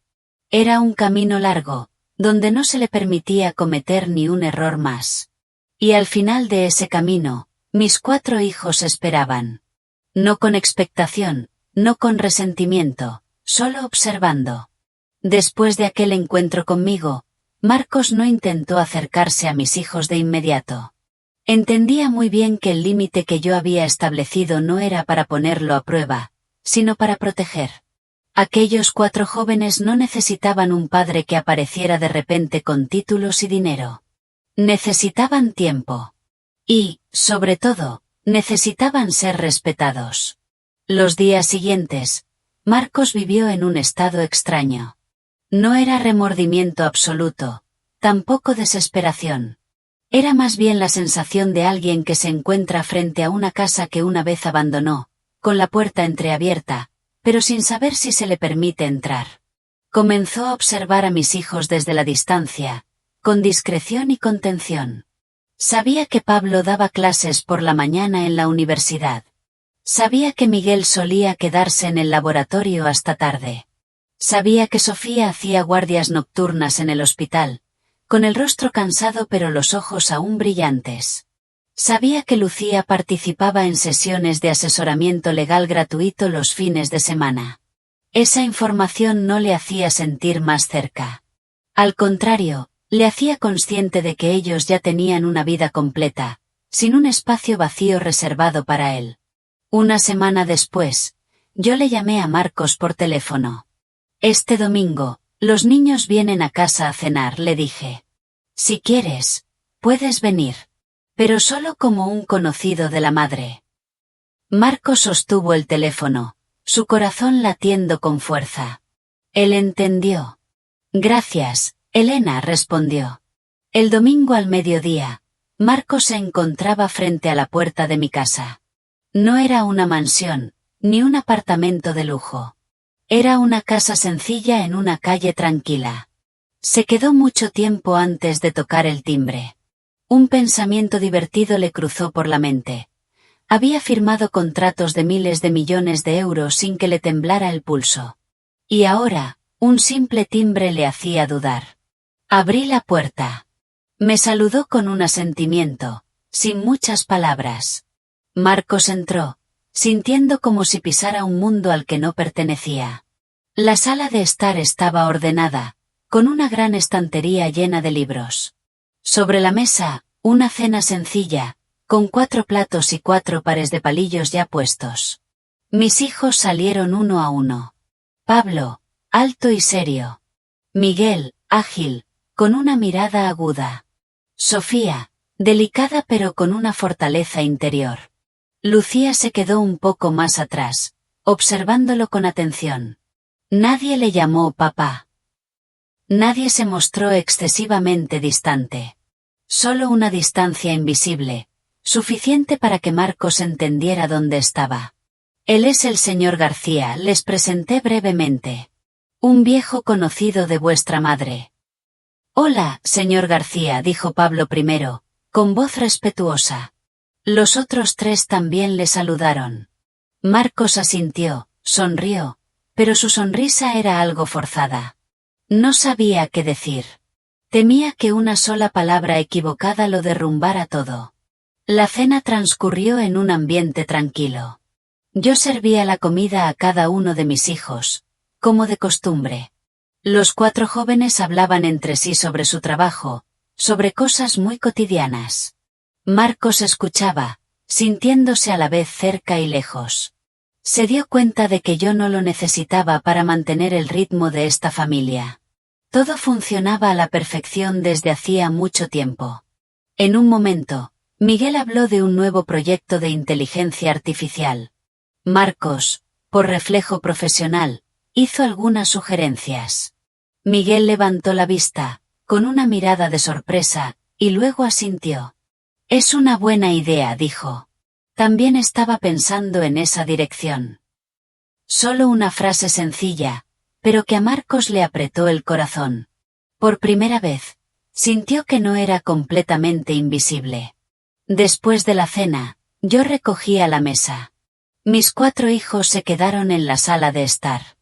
Era un camino largo, donde no se le permitía cometer ni un error más. Y al final de ese camino, mis 4 hijos esperaban. No con expectación, no con resentimiento, solo observando. Después de aquel encuentro conmigo, Marcos no intentó acercarse a mis hijos de inmediato. Entendía muy bien que el límite que yo había establecido no era para ponerlo a prueba, sino para proteger. Aquellos 4 jóvenes no necesitaban un padre que apareciera de repente con títulos y dinero. Necesitaban tiempo. Y, sobre todo, necesitaban ser respetados. Los días siguientes, Marcos vivió en un estado extraño. No era remordimiento absoluto, tampoco desesperación. Era más bien la sensación de alguien que se encuentra frente a una casa que una vez abandonó, con la puerta entreabierta, pero sin saber si se le permite entrar. Comenzó a observar a mis hijos desde la distancia, con discreción y contención. Sabía que Pablo daba clases por la mañana en la universidad. Sabía que Miguel solía quedarse en el laboratorio hasta tarde. Sabía que Sofía hacía guardias nocturnas en el hospital, con el rostro cansado pero los ojos aún brillantes. Sabía que Lucía participaba en sesiones de asesoramiento legal gratuito los fines de semana. Esa información no le hacía sentir más cerca. Al contrario, le hacía consciente de que ellos ya tenían una vida completa, sin un espacio vacío reservado para él. Una semana después, yo le llamé a Marcos por teléfono. Este domingo, los niños vienen a casa a cenar, le dije. Si quieres, puedes venir. Pero solo como un conocido de la madre. Marcos sostuvo el teléfono, su corazón latiendo con fuerza. Él entendió. Gracias, Elena, respondió. El domingo al mediodía, Marcos se encontraba frente a la puerta de mi casa. No era una mansión, ni un apartamento de lujo. Era una casa sencilla en una calle tranquila. Se quedó mucho tiempo antes de tocar el timbre. Un pensamiento divertido le cruzó por la mente. Había firmado contratos de miles de millones de euros sin que le temblara el pulso. Y ahora, un simple timbre le hacía dudar. Abrí la puerta. Me saludó con un asentimiento, sin muchas palabras. Marcos entró, sintiendo como si pisara un mundo al que no pertenecía. La sala de estar estaba ordenada, con una gran estantería llena de libros. Sobre la mesa, una cena sencilla, con 4 platos y 4 pares de palillos ya puestos. Mis hijos salieron uno a uno. Pablo, alto y serio. Miguel, ágil, con una mirada aguda. Sofía, delicada pero con una fortaleza interior. Lucía se quedó un poco más atrás, observándolo con atención. Nadie le llamó papá. Nadie se mostró excesivamente distante. Solo una distancia invisible, suficiente para que Marcos entendiera dónde estaba. Él es el señor García, les presenté brevemente. Un viejo conocido de vuestra madre. Hola, señor García, dijo Pablo primero, con voz respetuosa. Los otros 3 también le saludaron. Marcos asintió, sonrió, pero su sonrisa era algo forzada. No sabía qué decir. Temía que una sola palabra equivocada lo derrumbara todo. La cena transcurrió en un ambiente tranquilo. Yo servía la comida a cada uno de mis hijos, como de costumbre. Los 4 jóvenes hablaban entre sí sobre su trabajo, sobre cosas muy cotidianas. Marcos escuchaba, sintiéndose a la vez cerca y lejos. Se dio cuenta de que yo no lo necesitaba para mantener el ritmo de esta familia. Todo funcionaba a la perfección desde hacía mucho tiempo. En un momento, Miguel habló de un nuevo proyecto de inteligencia artificial. Marcos, por reflejo profesional, hizo algunas sugerencias. Miguel levantó la vista, con una mirada de sorpresa, y luego asintió. Es una buena idea, dijo. También estaba pensando en esa dirección. Solo una frase sencilla, pero que a Marcos le apretó el corazón. Por primera vez, sintió que no era completamente invisible. Después de la cena, yo recogía la mesa. Mis 4 hijos se quedaron en la sala de estar.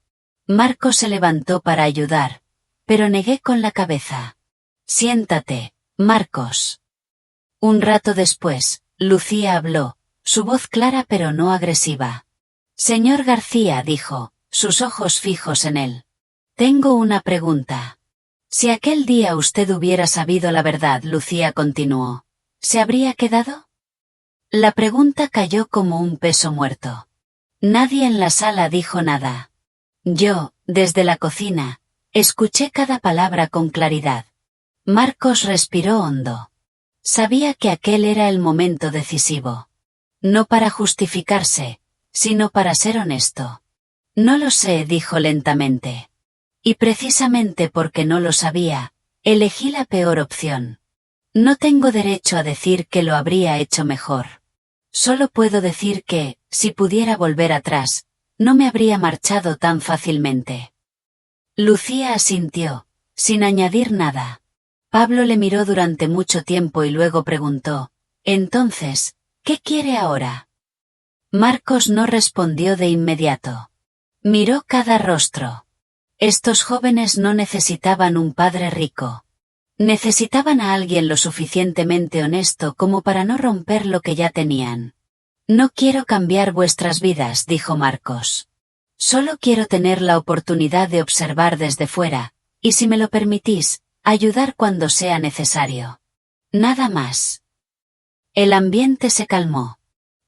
Marcos se levantó para ayudar, pero negué con la cabeza. Siéntate, Marcos. Un rato después, Lucía habló, su voz clara pero no agresiva. Señor García, dijo, sus ojos fijos en él. Tengo una pregunta. Si aquel día usted hubiera sabido la verdad, Lucía continuó, ¿se habría quedado? La pregunta cayó como un peso muerto. Nadie en la sala dijo nada. Yo, desde la cocina, escuché cada palabra con claridad. Marcos respiró hondo. Sabía que aquel era el momento decisivo. No para justificarse, sino para ser honesto. No lo sé, dijo lentamente. Y precisamente porque no lo sabía, elegí la peor opción. No tengo derecho a decir que lo habría hecho mejor. Solo puedo decir que, si pudiera volver atrás, no me habría marchado tan fácilmente. Lucía asintió, sin añadir nada. Pablo le miró durante mucho tiempo y luego preguntó, entonces, ¿qué quiere ahora? Marcos no respondió de inmediato. Miró cada rostro. Estos jóvenes no necesitaban un padre rico. Necesitaban a alguien lo suficientemente honesto como para no romper lo que ya tenían. No quiero cambiar vuestras vidas, dijo Marcos. Solo quiero tener la oportunidad de observar desde fuera, y si me lo permitís, ayudar cuando sea necesario. Nada más. El ambiente se calmó.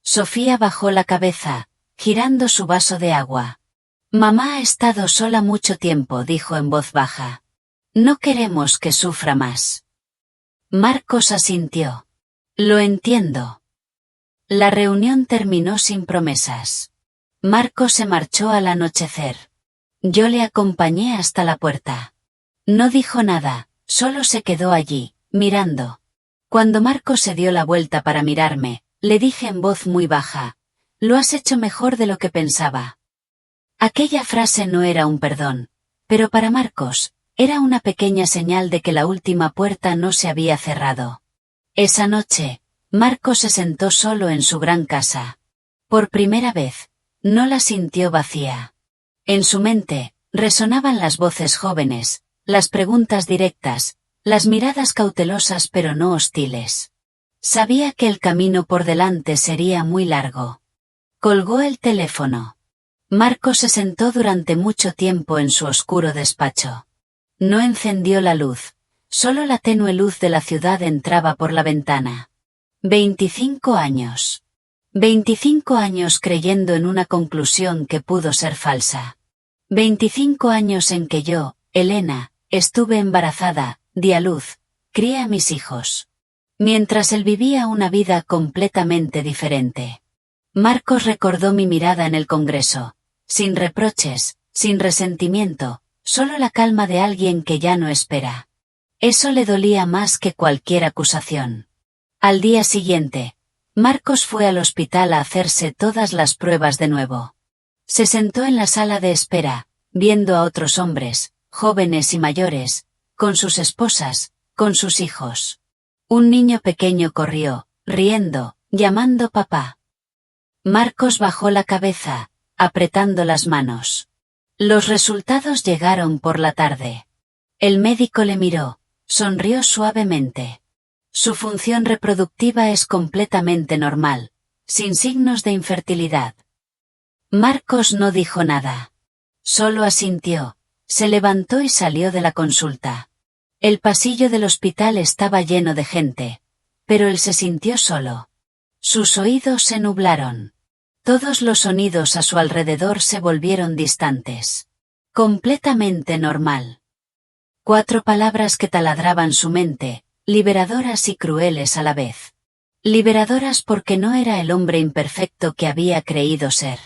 Sofía bajó la cabeza, girando su vaso de agua. Mamá ha estado sola mucho tiempo, dijo en voz baja. No queremos que sufra más. Marcos asintió. Lo entiendo. La reunión terminó sin promesas. Marcos se marchó al anochecer. Yo le acompañé hasta la puerta. No dijo nada, solo se quedó allí, mirando. Cuando Marcos se dio la vuelta para mirarme, le dije en voz muy baja, lo has hecho mejor de lo que pensaba. Aquella frase no era un perdón, pero para Marcos, era una pequeña señal de que la última puerta no se había cerrado. Esa noche, Marcos se sentó solo en su gran casa. Por primera vez, no la sintió vacía. En su mente, resonaban las voces jóvenes, las preguntas directas, las miradas cautelosas pero no hostiles. Sabía que el camino por delante sería muy largo. Colgó el teléfono. Marcos se sentó durante mucho tiempo en su oscuro despacho. No encendió la luz, solo la tenue luz de la ciudad entraba por la ventana. 25 años. 25 años creyendo en una conclusión que pudo ser falsa. 25 años en que yo, Elena, estuve embarazada, di a luz, crié a mis hijos. Mientras él vivía una vida completamente diferente. Marcos recordó mi mirada en el Congreso. Sin reproches, sin resentimiento, solo la calma de alguien que ya no espera. Eso le dolía más que cualquier acusación. Al día siguiente, Marcos fue al hospital a hacerse todas las pruebas de nuevo. Se sentó en la sala de espera, viendo a otros hombres, jóvenes y mayores, con sus esposas, con sus hijos. Un niño pequeño corrió, riendo, llamando papá. Marcos bajó la cabeza, apretando las manos. Los resultados llegaron por la tarde. El médico le miró, sonrió suavemente. Su función reproductiva es completamente normal, sin signos de infertilidad. Marcos no dijo nada. Solo asintió, se levantó y salió de la consulta. El pasillo del hospital estaba lleno de gente, pero él se sintió solo. Sus oídos se nublaron. Todos los sonidos a su alrededor se volvieron distantes. Completamente normal. 4 palabras que taladraban su mente, liberadoras y crueles a la vez. Liberadoras porque no era el hombre imperfecto que había creído ser.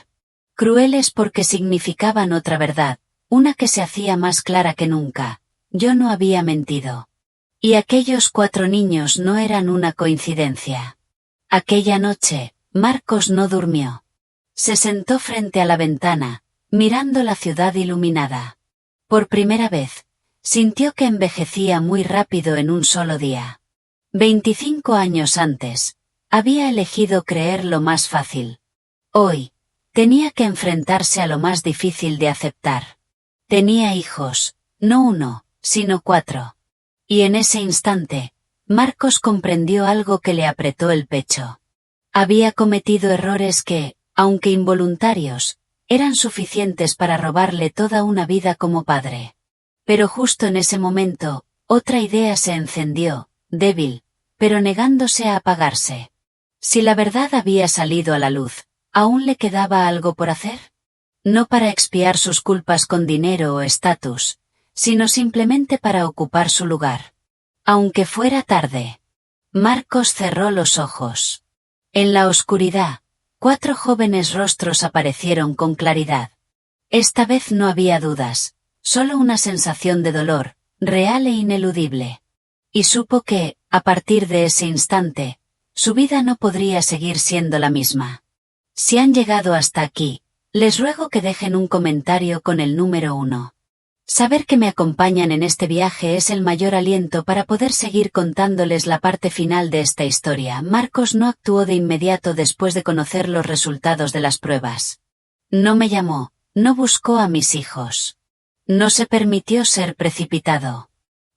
Crueles porque significaban otra verdad, una que se hacía más clara que nunca. Yo no había mentido. Y aquellos 4 niños no eran una coincidencia. Aquella noche, Marcos no durmió. Se sentó frente a la ventana, mirando la ciudad iluminada. Por primera vez, sintió que envejecía muy rápido en un solo día. 25 años antes, había elegido creer lo más fácil. Hoy, tenía que enfrentarse a lo más difícil de aceptar. Tenía hijos, no 1, sino 4. Y en ese instante, Marcos comprendió algo que le apretó el pecho. Había cometido errores que, aunque involuntarios, eran suficientes para robarle toda una vida como padre. Pero justo en ese momento, otra idea se encendió, débil, pero negándose a apagarse. Si la verdad había salido a la luz, ¿aún le quedaba algo por hacer? No para expiar sus culpas con dinero o estatus, sino simplemente para ocupar su lugar. Aunque fuera tarde. Marcos cerró los ojos. En la oscuridad, 4 jóvenes rostros aparecieron con claridad. Esta vez no había dudas, solo una sensación de dolor, real e ineludible. Y supo que, a partir de ese instante, su vida no podría seguir siendo la misma. Si han llegado hasta aquí, les ruego que dejen un comentario con el número 1. Saber que me acompañan en este viaje es el mayor aliento para poder seguir contándoles la parte final de esta historia. Marcos no actuó de inmediato después de conocer los resultados de las pruebas. No me llamó, no buscó a mis hijos. No se permitió ser precipitado.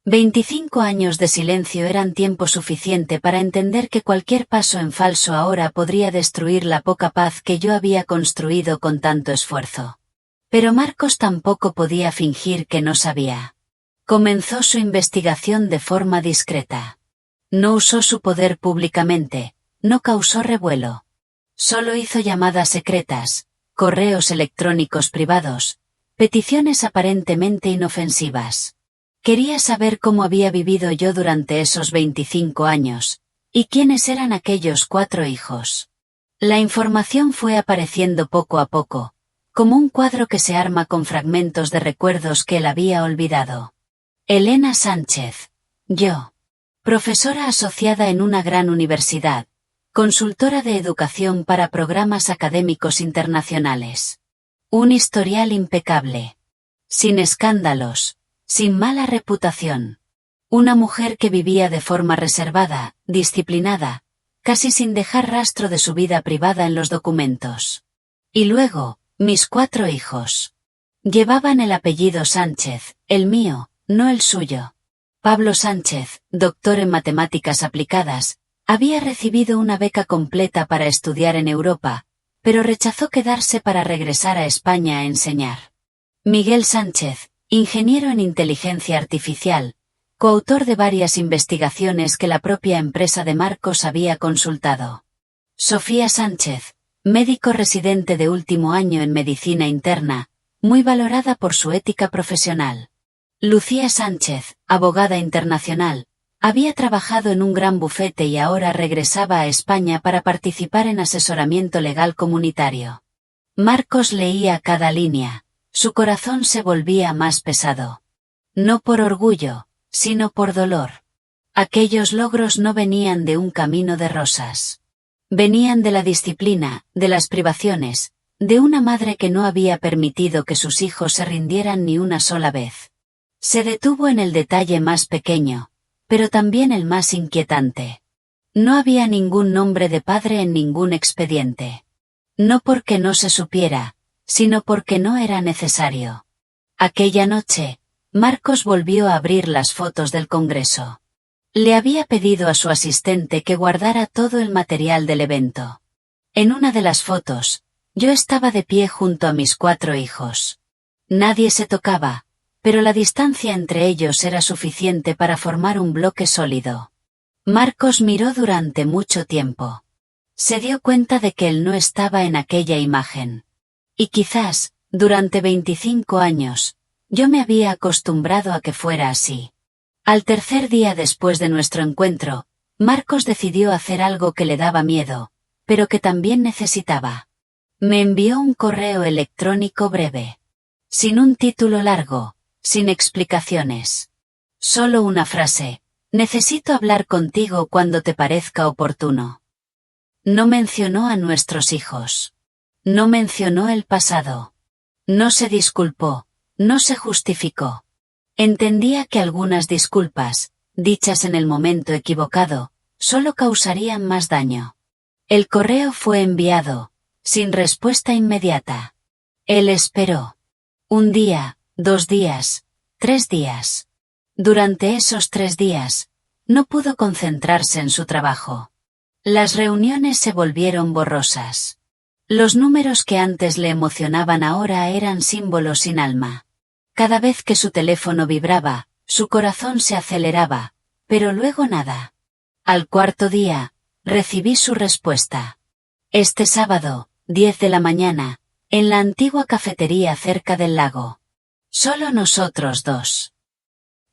25 años de silencio eran tiempo suficiente para entender que cualquier paso en falso ahora podría destruir la poca paz que yo había construido con tanto esfuerzo. Pero Marcos tampoco podía fingir que no sabía. Comenzó su investigación de forma discreta. No usó su poder públicamente, no causó revuelo. Solo hizo llamadas secretas, correos electrónicos privados, peticiones aparentemente inofensivas. Quería saber cómo había vivido yo durante esos 25 años, y quiénes eran aquellos 4 hijos. La información fue apareciendo poco a poco, como un cuadro que se arma con fragmentos de recuerdos que él había olvidado. Elena Sánchez. Yo. Profesora asociada en una gran universidad, consultora de educación para programas académicos internacionales. Un historial impecable. Sin escándalos, sin mala reputación. Una mujer que vivía de forma reservada, disciplinada, casi sin dejar rastro de su vida privada en los documentos. Y luego, mis 4 hijos. Llevaban el apellido Sánchez, el mío, no el suyo. Pablo Sánchez, doctor en matemáticas aplicadas, había recibido una beca completa para estudiar en Europa, pero rechazó quedarse para regresar a España a enseñar. Miguel Sánchez, ingeniero en inteligencia artificial, coautor de varias investigaciones que la propia empresa de Marcos había consultado. Sofía Sánchez, médico residente de último año en medicina interna, muy valorada por su ética profesional. Lucía Sánchez, abogada internacional, había trabajado en un gran bufete y ahora regresaba a España para participar en asesoramiento legal comunitario. Marcos leía cada línea, su corazón se volvía más pesado. No por orgullo, sino por dolor. Aquellos logros no venían de un camino de rosas. Venían de la disciplina, de las privaciones, de una madre que no había permitido que sus hijos se rindieran ni una sola vez. Se detuvo en el detalle más pequeño, pero también el más inquietante. No había ningún nombre de padre en ningún expediente. No porque no se supiera, sino porque no era necesario. Aquella noche, Marcos volvió a abrir las fotos del Congreso. Le había pedido a su asistente que guardara todo el material del evento. En una de las fotos, yo estaba de pie junto a mis 4 hijos. Nadie se tocaba, pero la distancia entre ellos era suficiente para formar un bloque sólido. Marcos miró durante mucho tiempo. Se dio cuenta de que él no estaba en aquella imagen. Y quizás, durante 25 años, yo me había acostumbrado a que fuera así. Al tercer día después de nuestro encuentro, Marcos decidió hacer algo que le daba miedo, pero que también necesitaba. Me envió un correo electrónico breve. Sin un título largo, sin explicaciones. Solo una frase: necesito hablar contigo cuando te parezca oportuno. No mencionó a nuestros hijos. No mencionó el pasado. No se disculpó, no se justificó. Entendía que algunas disculpas, dichas en el momento equivocado, solo causarían más daño. El correo fue enviado, sin respuesta inmediata. Él esperó. 1 día, 2 días, 3 días. Durante esos 3 días, no pudo concentrarse en su trabajo. Las reuniones se volvieron borrosas. Los números que antes le emocionaban ahora eran símbolos sin alma. Cada vez que su teléfono vibraba, su corazón se aceleraba, pero luego nada. Al 4.º día, recibí su respuesta. Este sábado, 10 de la mañana, en la antigua cafetería cerca del lago. Solo nosotros 2.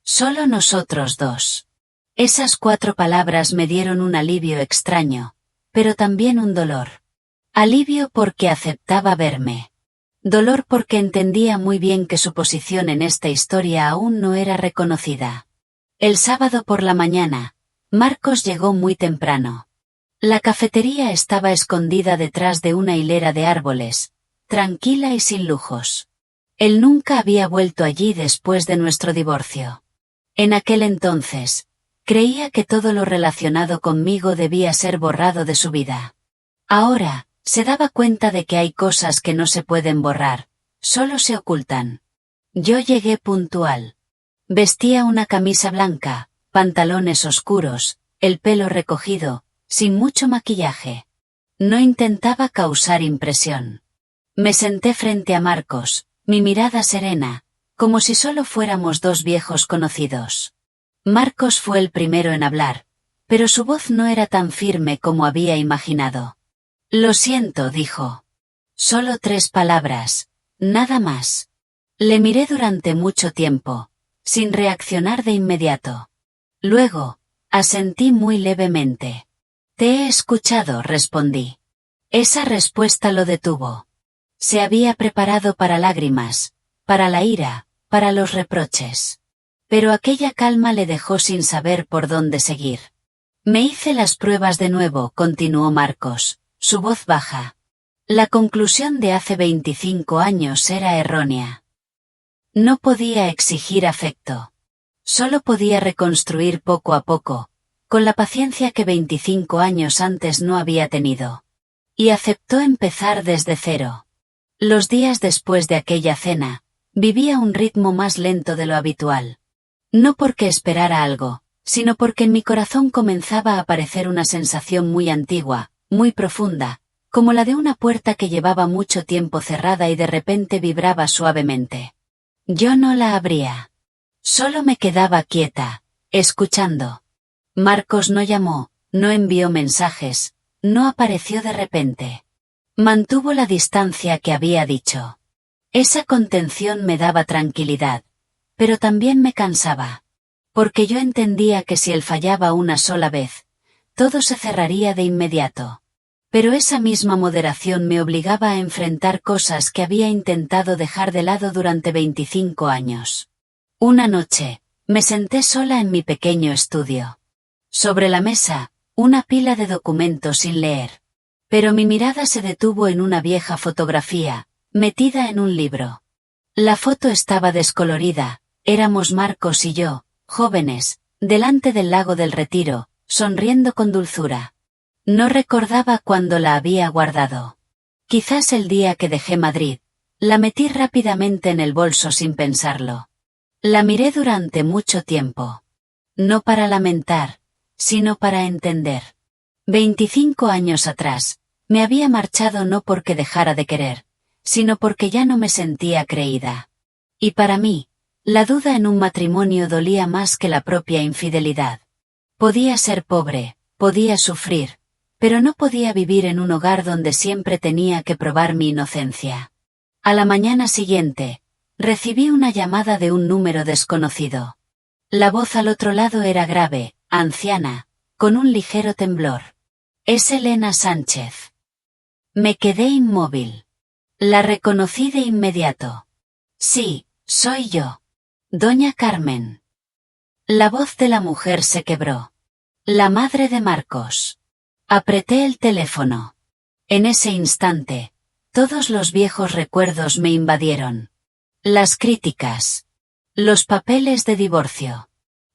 Solo nosotros 2. Esas 4 palabras me dieron un alivio extraño, pero también un dolor. Alivio porque aceptaba verme. Dolor porque entendía muy bien que su posición en esta historia aún no era reconocida. El sábado por la mañana, Marcos llegó muy temprano. La cafetería estaba escondida detrás de una hilera de árboles, tranquila y sin lujos. Él nunca había vuelto allí después de nuestro divorcio. En aquel entonces, creía que todo lo relacionado conmigo debía ser borrado de su vida. Ahora, se daba cuenta de que hay cosas que no se pueden borrar, solo se ocultan. Yo llegué puntual. Vestía una camisa blanca, pantalones oscuros, el pelo recogido, sin mucho maquillaje. No intentaba causar impresión. Me senté frente a Marcos, mi mirada serena, como si solo fuéramos 2 viejos conocidos. Marcos fue el primero en hablar, pero su voz no era tan firme como había imaginado. Lo siento, dijo. Solo 3 palabras, nada más. Le miré durante mucho tiempo, sin reaccionar de inmediato. Luego, asentí muy levemente. Te he escuchado, respondí. Esa respuesta lo detuvo. Se había preparado para lágrimas, para la ira, para los reproches. Pero aquella calma le dejó sin saber por dónde seguir. Me hice las pruebas de nuevo, continuó Marcos, su voz baja. La conclusión de hace 25 años era errónea. No podía exigir afecto. Solo podía reconstruir poco a poco, con la paciencia que 25 años antes no había tenido. Y aceptó empezar desde cero. Los días después de aquella cena, vivía a un ritmo más lento de lo habitual. No porque esperara algo, sino porque en mi corazón comenzaba a aparecer una sensación muy antigua, muy profunda, como la de una puerta que llevaba mucho tiempo cerrada y de repente vibraba suavemente. Yo no la abría. Solo me quedaba quieta, escuchando. Marcos no llamó, no envió mensajes, no apareció de repente. Mantuvo la distancia que había dicho. Esa contención me daba tranquilidad, pero también me cansaba. Porque yo entendía que si él fallaba una sola vez, todo se cerraría de inmediato. Pero esa misma moderación me obligaba a enfrentar cosas que había intentado dejar de lado durante 25 años. Una noche, me senté sola en mi pequeño estudio. Sobre la mesa, una pila de documentos sin leer. Pero mi mirada se detuvo en una vieja fotografía, metida en un libro. La foto estaba descolorida, éramos Marcos y yo, jóvenes, delante del lago del Retiro, sonriendo con dulzura. No recordaba cuándo la había guardado. Quizás el día que dejé Madrid. La metí rápidamente en el bolso sin pensarlo. La miré durante mucho tiempo. No para lamentar, sino para entender. 25 años atrás, me había marchado no porque dejara de querer, sino porque ya no me sentía creída. Y para mí, la duda en un matrimonio dolía más que la propia infidelidad. Podía ser pobre, podía sufrir, pero no podía vivir en un hogar donde siempre tenía que probar mi inocencia. A la mañana siguiente, recibí una llamada de un número desconocido. La voz al otro lado era grave, anciana, con un ligero temblor. Es Elena Sánchez. Me quedé inmóvil. La reconocí de inmediato. Sí, soy yo. Doña Carmen. La voz de la mujer se quebró. La madre de Marcos. Apreté el teléfono. En ese instante, todos los viejos recuerdos me invadieron. Las críticas. Los papeles de divorcio.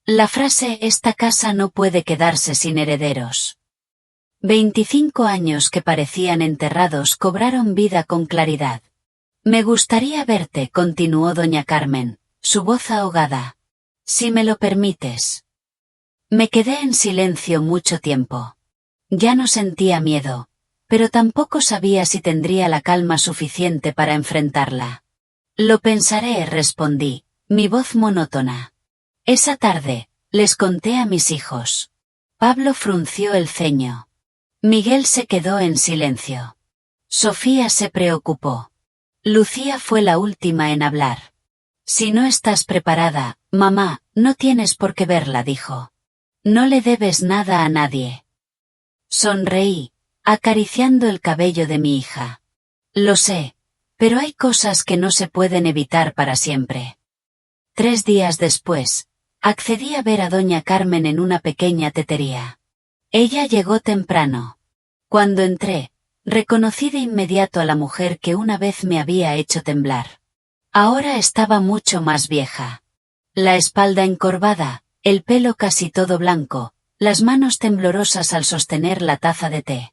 La frase «esta casa no puede quedarse sin herederos». 25 años que parecían enterrados cobraron vida con claridad. Me gustaría verte, continuó doña Carmen, su voz ahogada. Si me lo permites. Me quedé en silencio mucho tiempo. Ya no sentía miedo, pero tampoco sabía si tendría la calma suficiente para enfrentarla. Lo pensaré, respondí, mi voz monótona. Esa tarde, les conté a mis hijos. Pablo frunció el ceño. Miguel se quedó en silencio. Sofía se preocupó. Lucía fue la última en hablar. Si no estás preparada, mamá, no tienes por qué verla, dijo. No le debes nada a nadie. Sonreí, acariciando el cabello de mi hija. Lo sé, pero hay cosas que no se pueden evitar para siempre. 3 días después, accedí a ver a doña Carmen en una pequeña tetería. Ella llegó temprano. Cuando entré, reconocí de inmediato a la mujer que una vez me había hecho temblar. Ahora estaba mucho más vieja. La espalda encorvada, el pelo casi todo blanco, las manos temblorosas al sostener la taza de té.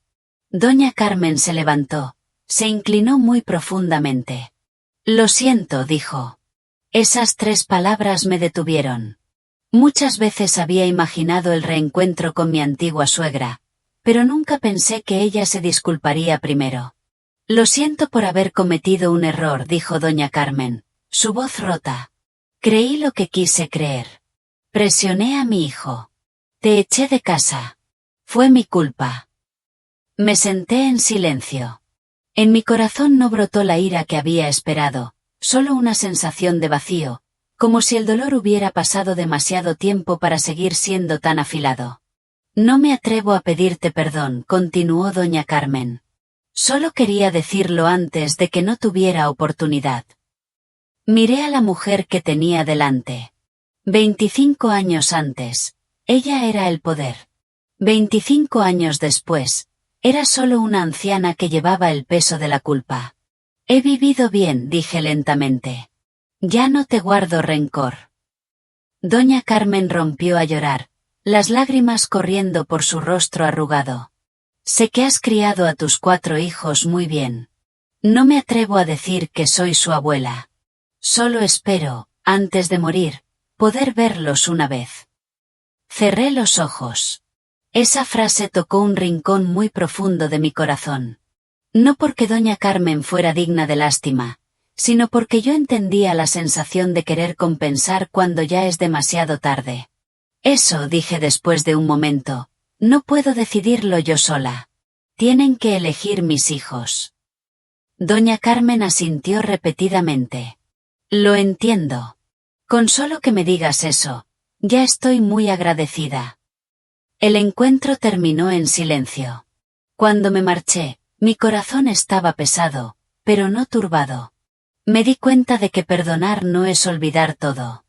Doña Carmen se levantó, se inclinó muy profundamente. Lo siento, dijo. Esas 3 palabras me detuvieron. Muchas veces había imaginado el reencuentro con mi antigua suegra, pero nunca pensé que ella se disculparía primero. Lo siento por haber cometido un error, dijo doña Carmen, su voz rota. Creí lo que quise creer. Presioné a mi hijo. Te eché de casa. Fue mi culpa. Me senté en silencio. En mi corazón no brotó la ira que había esperado, solo una sensación de vacío, como si el dolor hubiera pasado demasiado tiempo para seguir siendo tan afilado. No me atrevo a pedirte perdón, continuó doña Carmen. Solo quería decirlo antes de que no tuviera oportunidad. Miré a la mujer que tenía delante. 25 años antes, ella era el poder. 25 años después, era solo una anciana que llevaba el peso de la culpa. He vivido bien, dije lentamente. Ya no te guardo rencor. Doña Carmen rompió a llorar, las lágrimas corriendo por su rostro arrugado. Sé que has criado a tus 4 hijos muy bien. No me atrevo a decir que soy su abuela. Solo espero, antes de morir, poder verlos una vez. Cerré los ojos. Esa frase tocó un rincón muy profundo de mi corazón. No porque doña Carmen fuera digna de lástima, sino porque yo entendía la sensación de querer compensar cuando ya es demasiado tarde. Eso, dije después de un momento, no puedo decidirlo yo sola. Tienen que elegir mis hijos. Doña Carmen asintió repetidamente. Lo entiendo. Con solo que me digas eso, ya estoy muy agradecida. El encuentro terminó en silencio. Cuando me marché, mi corazón estaba pesado, pero no turbado. Me di cuenta de que perdonar no es olvidar todo.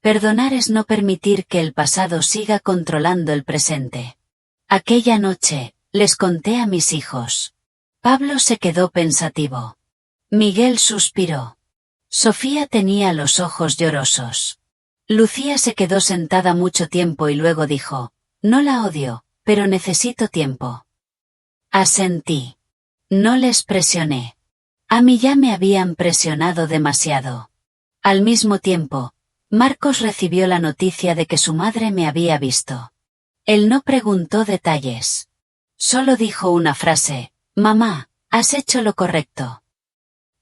Perdonar es no permitir que el pasado siga controlando el presente. Aquella noche, les conté a mis hijos. Pablo se quedó pensativo. Miguel suspiró. Sofía tenía los ojos llorosos. Lucía se quedó sentada mucho tiempo y luego dijo, no la odio, pero necesito tiempo. Asentí. No les presioné. A mí ya me habían presionado demasiado. Al mismo tiempo, Marcos recibió la noticia de que su madre me había visto. Él no preguntó detalles. Solo dijo una frase, mamá, has hecho lo correcto.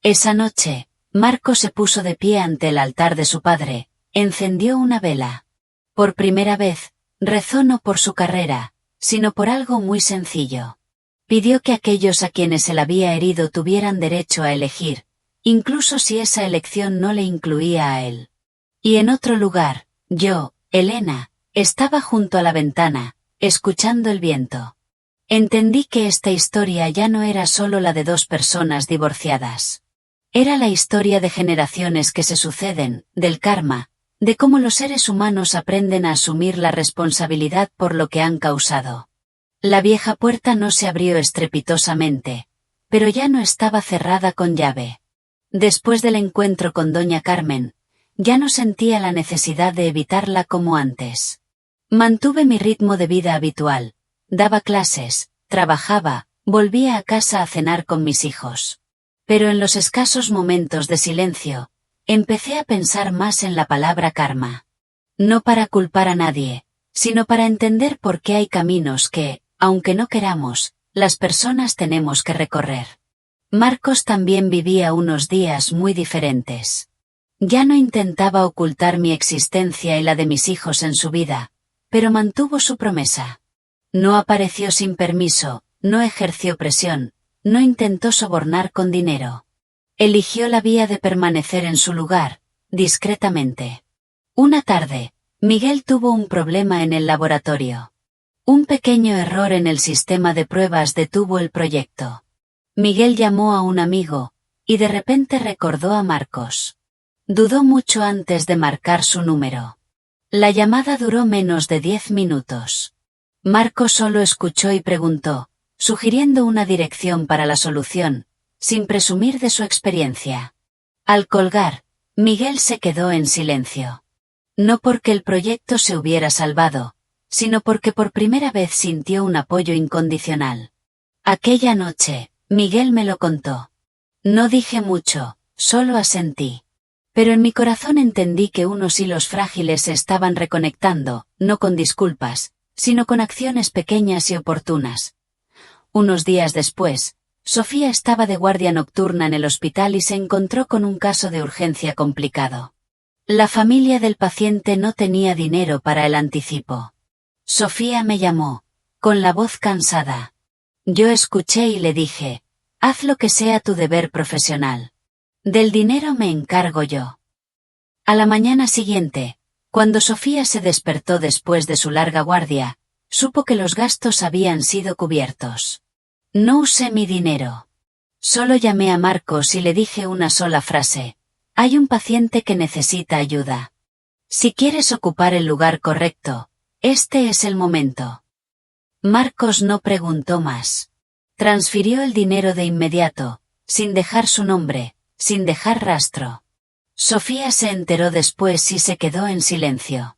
Esa noche, Marcos se puso de pie ante el altar de su padre, encendió una vela. Por primera vez, rezó no por su carrera, sino por algo muy sencillo. Pidió que aquellos a quienes él había herido tuvieran derecho a elegir, incluso si esa elección no le incluía a él. Y en otro lugar, yo, Elena, estaba junto a la ventana, escuchando el viento. Entendí que esta historia ya no era solo la de dos personas divorciadas. Era la historia de generaciones que se suceden, del karma, de cómo los seres humanos aprenden a asumir la responsabilidad por lo que han causado. La vieja puerta no se abrió estrepitosamente, pero ya no estaba cerrada con llave. Después del encuentro con doña Carmen, ya no sentía la necesidad de evitarla como antes. Mantuve mi ritmo de vida habitual, daba clases, trabajaba, volvía a casa a cenar con mis hijos. Pero en los escasos momentos de silencio, empecé a pensar más en la palabra karma. No para culpar a nadie, sino para entender por qué hay caminos que, aunque no queramos, las personas tenemos que recorrer. Marcos también vivía unos días muy diferentes. Ya no intentaba ocultar mi existencia y la de mis hijos en su vida, pero mantuvo su promesa. No apareció sin permiso, no ejerció presión, no intentó sobornar con dinero. Eligió la vía de permanecer en su lugar, discretamente. Una tarde, Miguel tuvo un problema en el laboratorio. Un pequeño error en el sistema de pruebas detuvo el proyecto. Miguel llamó a un amigo, y de repente recordó a Marcos. Dudó mucho antes de marcar su número. La llamada duró menos de 10 minutos. Marcos solo escuchó y preguntó, sugiriendo una dirección para la solución, sin presumir de su experiencia. Al colgar, Miguel se quedó en silencio. No porque el proyecto se hubiera salvado, sino porque por primera vez sintió un apoyo incondicional. Aquella noche, Miguel me lo contó. No dije mucho, solo asentí. Pero en mi corazón entendí que unos hilos frágiles se estaban reconectando, no con disculpas, sino con acciones pequeñas y oportunas. Unos días después, Sofía estaba de guardia nocturna en el hospital y se encontró con un caso de urgencia complicado. La familia del paciente no tenía dinero para el anticipo. Sofía me llamó, con la voz cansada. Yo escuché y le dije, haz lo que sea tu deber profesional. Del dinero me encargo yo. A la mañana siguiente, cuando Sofía se despertó después de su larga guardia, supo que los gastos habían sido cubiertos. No usé mi dinero. Solo llamé a Marcos y le dije una sola frase. Hay un paciente que necesita ayuda. Si quieres ocupar el lugar correcto, este es el momento. Marcos no preguntó más. Transfirió el dinero de inmediato, sin dejar su nombre, sin dejar rastro. Sofía se enteró después y se quedó en silencio.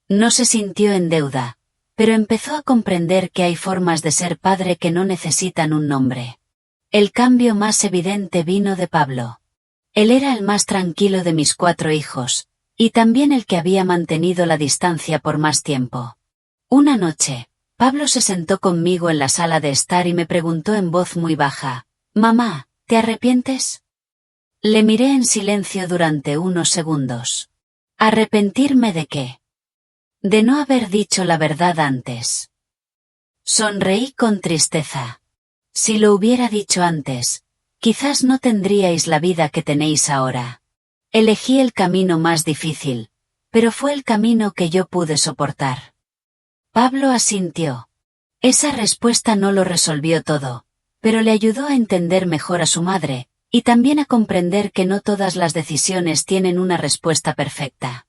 No se sintió en deuda, pero empezó a comprender que hay formas de ser padre que no necesitan un nombre. El cambio más evidente vino de Pablo. Él era el más tranquilo de mis 4 hijos, Y también el que había mantenido la distancia por más tiempo. Una noche, Pablo se sentó conmigo en la sala de estar y me preguntó en voz muy baja, «Mamá, ¿te arrepientes?» Le miré en silencio durante unos segundos. ¿Arrepentirme de qué? De no haber dicho la verdad antes. Sonreí con tristeza. Si lo hubiera dicho antes, quizás no tendríais la vida que tenéis ahora. Elegí el camino más difícil, pero fue el camino que yo pude soportar. Pablo asintió. Esa respuesta no lo resolvió todo, pero le ayudó a entender mejor a su madre, y también a comprender que no todas las decisiones tienen una respuesta perfecta.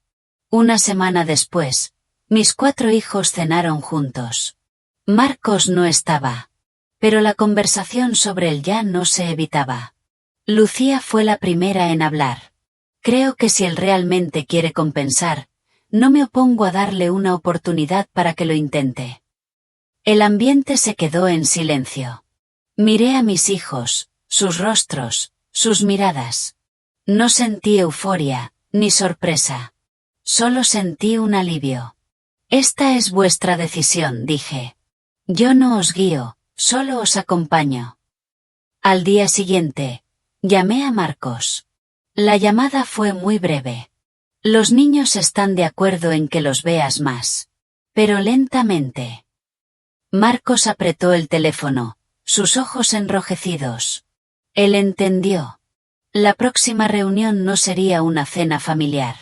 Una semana después, mis 4 hijos cenaron juntos. Marcos no estaba. Pero la conversación sobre él ya no se evitaba. Lucía fue la primera en hablar. Creo que si él realmente quiere compensar, no me opongo a darle una oportunidad para que lo intente. El ambiente se quedó en silencio. Miré a mis hijos, sus rostros, sus miradas. No sentí euforia, ni sorpresa. Solo sentí un alivio. Esta es vuestra decisión, dije. Yo no os guío, solo os acompaño. Al día siguiente, llamé a Marcos. La llamada fue muy breve. Los niños están de acuerdo en que los veas más. Pero lentamente. Marcos apretó el teléfono, sus ojos enrojecidos. Él entendió. La próxima reunión no sería una cena familiar.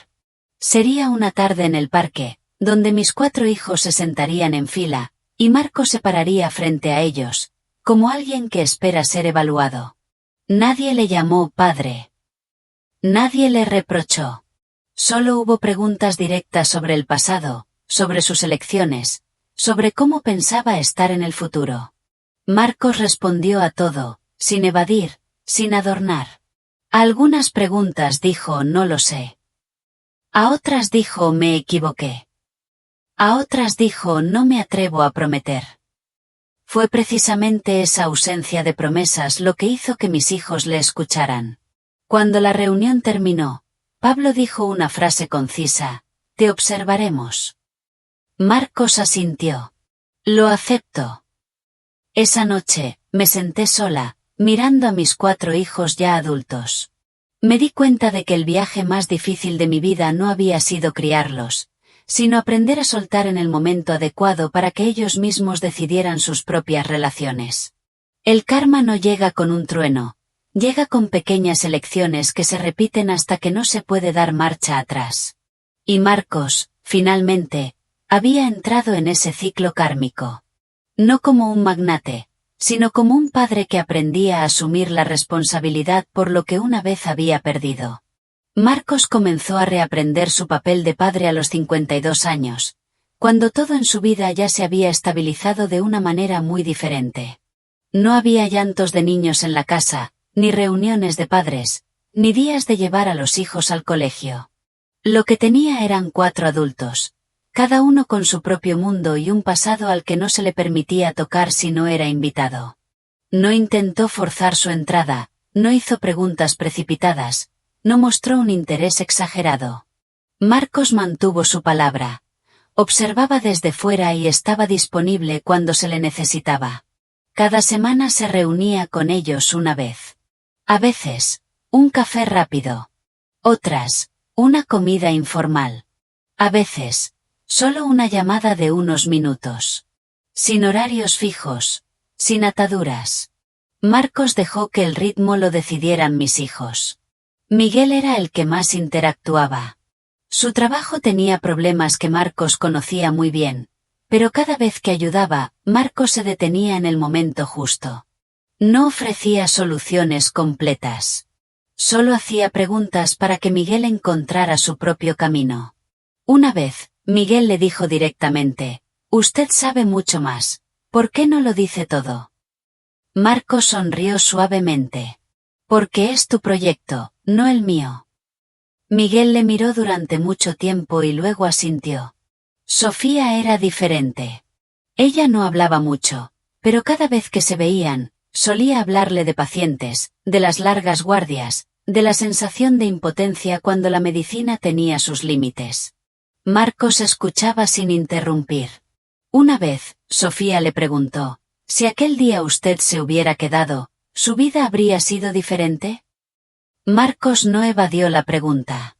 Sería una tarde en el parque, donde mis 4 hijos se sentarían en fila, y Marcos se pararía frente a ellos, como alguien que espera ser evaluado. Nadie le llamó padre. Nadie le reprochó. Solo hubo preguntas directas sobre el pasado, sobre sus elecciones, sobre cómo pensaba estar en el futuro. Marcos respondió a todo, sin evadir, sin adornar. A algunas preguntas dijo no lo sé. A otras dijo me equivoqué. A otras dijo no me atrevo a prometer. Fue precisamente esa ausencia de promesas lo que hizo que mis hijos le escucharan. Cuando la reunión terminó, Pablo dijo una frase concisa, «Te observaremos». Marcos asintió. «Lo acepto». Esa noche, me senté sola, mirando a mis 4 hijos ya adultos. Me di cuenta de que el viaje más difícil de mi vida no había sido criarlos, sino aprender a soltar en el momento adecuado para que ellos mismos decidieran sus propias relaciones. El karma no llega con un trueno. Llega con pequeñas elecciones que se repiten hasta que no se puede dar marcha atrás. Y Marcos, finalmente, había entrado en ese ciclo kármico. No como un magnate, sino como un padre que aprendía a asumir la responsabilidad por lo que una vez había perdido. Marcos comenzó a reaprender su papel de padre a los 52 años, cuando todo en su vida ya se había estabilizado de una manera muy diferente. No había llantos de niños en la casa, ni reuniones de padres, ni días de llevar a los hijos al colegio. Lo que tenía eran 4 adultos, cada uno con su propio mundo y un pasado al que no se le permitía tocar si no era invitado. No intentó forzar su entrada, no hizo preguntas precipitadas, no mostró un interés exagerado. Marcos mantuvo su palabra. Observaba desde fuera y estaba disponible cuando se le necesitaba. Cada semana se reunía con ellos una vez. A veces, un café rápido. Otras, una comida informal. A veces, solo una llamada de unos minutos. Sin horarios fijos, sin ataduras. Marcos dejó que el ritmo lo decidieran mis hijos. Miguel era el que más interactuaba. Su trabajo tenía problemas que Marcos conocía muy bien, pero cada vez que ayudaba, Marcos se detenía en el momento justo. No ofrecía soluciones completas. Solo hacía preguntas para que Miguel encontrara su propio camino. Una vez, Miguel le dijo directamente, «Usted sabe mucho más, ¿por qué no lo dice todo?» Marcos sonrió suavemente. «Porque es tu proyecto, no el mío». Miguel le miró durante mucho tiempo y luego asintió. Sofía era diferente. Ella no hablaba mucho, pero cada vez que se veían, solía hablarle de pacientes, de las largas guardias, de la sensación de impotencia cuando la medicina tenía sus límites. Marcos escuchaba sin interrumpir. Una vez, Sofía le preguntó, si aquel día usted se hubiera quedado, ¿su vida habría sido diferente? Marcos no evadió la pregunta.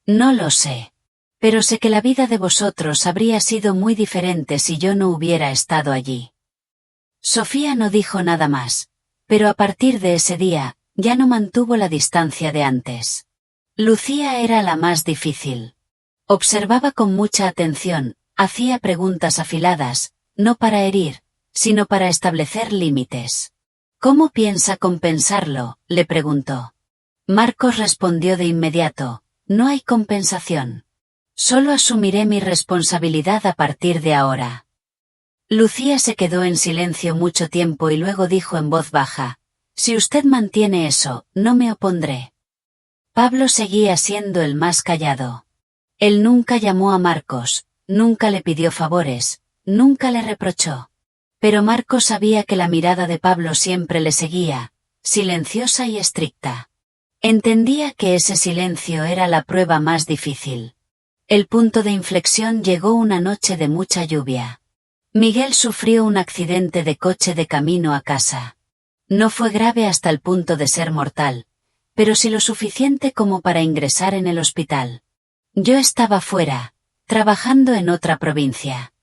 No lo sé. Pero sé que la vida de vosotros habría sido muy diferente si yo no hubiera estado allí. Sofía no dijo nada más, pero a partir de ese día, ya no mantuvo la distancia de antes. Lucía era la más difícil. Observaba con mucha atención, hacía preguntas afiladas, no para herir, sino para establecer límites. ¿Cómo piensa compensarlo?, le preguntó. Marcos respondió de inmediato, no hay compensación. Solo asumiré mi responsabilidad a partir de ahora. Lucía se quedó en silencio mucho tiempo y luego dijo en voz baja, si usted mantiene eso, no me opondré. Pablo seguía siendo el más callado. Él nunca llamó a Marcos, nunca le pidió favores, nunca le reprochó. Pero Marcos sabía que la mirada de Pablo siempre le seguía, silenciosa y estricta. Entendía que ese silencio era la prueba más difícil. El punto de inflexión llegó una noche de mucha lluvia. Miguel sufrió un accidente de coche de camino a casa. No fue grave hasta el punto de ser mortal, pero sí lo suficiente como para ingresar en el hospital. Yo estaba fuera, trabajando en otra provincia.